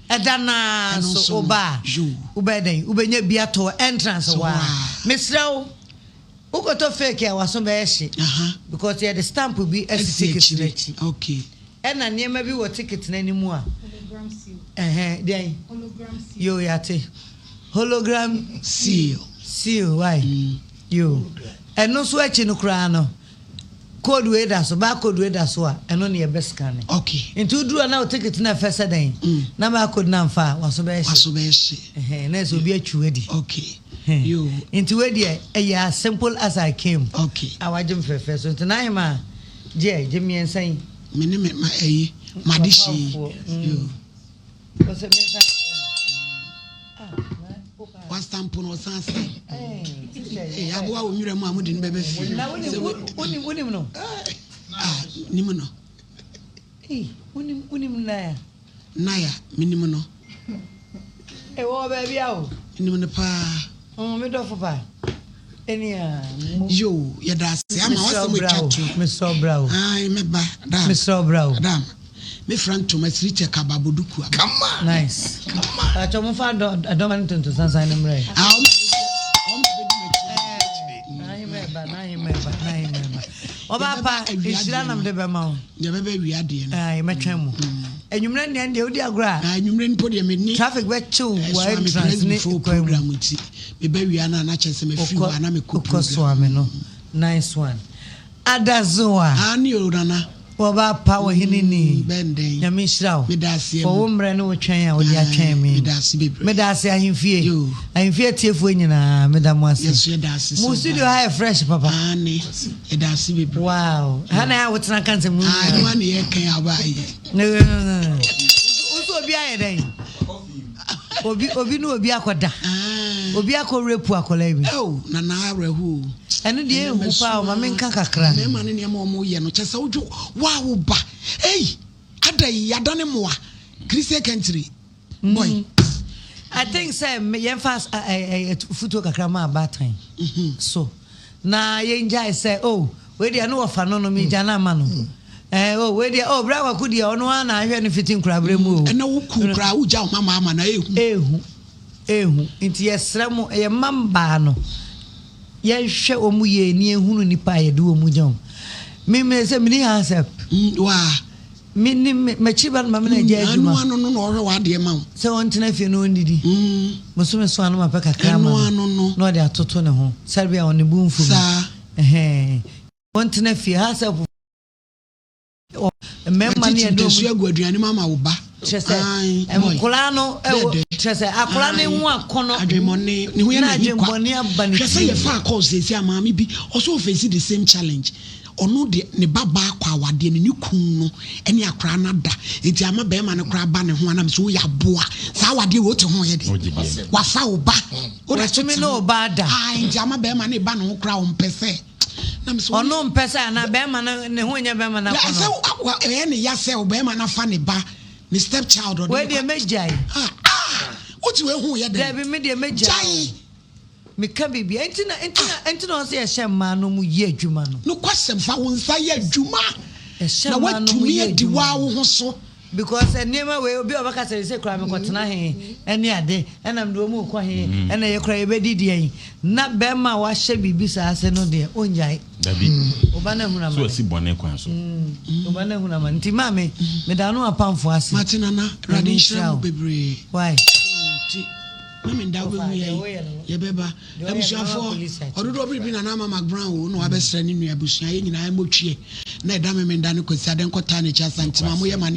edana so oba ubeden ubenya biato entrance wa mesrawo ukoto fake ya waso be ehye because here the stamp will be as ticket nechi okay ena niema bi wo ticket na nimu a hologram seal then hologram seal yo yate hologram seal why yo eno so echi no kra no code we da so ba code we da so a eno ne be scan okay into duru na o ticket na first den na ba code na mfa waso be ehye na so bi atwu edi okay you into we there as simple as I came okay awajim fefe so tonight ma je mi ensan me ma eyi madishi you what's the mensa what's stamp no sanse abo a onwure mu amudi nbebe fi na woni no nimu no woni na ya minimu no wo ba bia o nimu no pa me do fofa enia yo ya da se ama wase mo chacho Mr. Brown ai me ba da Mr. Brown da me frank to masri che kababoduku Kama nice acho mo fa do man to sansan ne mre oba pa isira nam de be ma o de be wi ade no ai metwen mo enwumre ne ande odi agora enwumre npo de me ni traffic be chill wa entrance ni program ti me be wi ana na chese me fi wa na me ko program no nice one Adazoa ani o nana oba pa Oheneni benden nyame shirawo me da se for umre no twen a odi atwen me me da se Ahenfie tiefo nyina me da mo ase yes ye da se mo studio high fresh papa ani e da se be wow hana ya wotena kanse mu no ani ye kan abai no uso obi aye den obi no obi akoda obi akorepu akola bi oh na arehu ene de ehu pa o ma menka kakra me ma ne ne mo ye no chese wojo wa wo ba hey adai yadane moa Christian country boy I think say yen fast futo kakra ma abatan so na yen jai say oh we dey no ofa no mi jana ma no oh we dey oh bra wa kudi ono na ahwe no fitin kura bre mu ene wo ku kura wo ja mama na ehu nti yesremo ye mamba no ye hwe omu ye ni ehunu nipa ye de omu jam me se mini answer wa mini mechiba mama na je aduma anu no ohwe wa de ma se won tena fie no ndidi musume so anu mapeka krama no de atoto ne ho serbia on bu mfu sa won tena fie ha se memma ne do su aguaduane mama wo ba chese emkola no chese akola ne hu akono adwemone ne hu ye na adwemone abani chese ye fa cause esi amami bi also face the same challenge ono de ne baba akwa awade ne kun no ene akra na da enti ama be ma ne kra ba ne ho anam so ya boa sa awade wo te ho ye de wafa wo ba o da tumi no ba da enti ama be ma ne ba ne ho kra wo mpese na so ono mpese na be ma ne ho nya be ma na kono so e ne ya se wo be ma na fa ne ba ni step child or we dey mejai what we hu ye dey be me dey mejai me ka bibi entina on say e shema no mu ye adwuma no kwasem fa won sa ye adwuma e shema no mu ye diwa wo ho so because enema we obi obaka say kra me kotena he ene ade enam do mu ko he ene ye kra ye bedidi yin na be ma wa hye bibi sa ase no de onjai dabi obana huna ma so si bone kwan so obana huna ma nti ma me da no apamfo ase matina na radishra bebre why mami ndawo ye beba abusuafo ododo obi na na mama brown wo no abesra ni nua abusua ye nyina amotwie na eda meme nda ne kwasi aden kota ne cha santima mo ye mane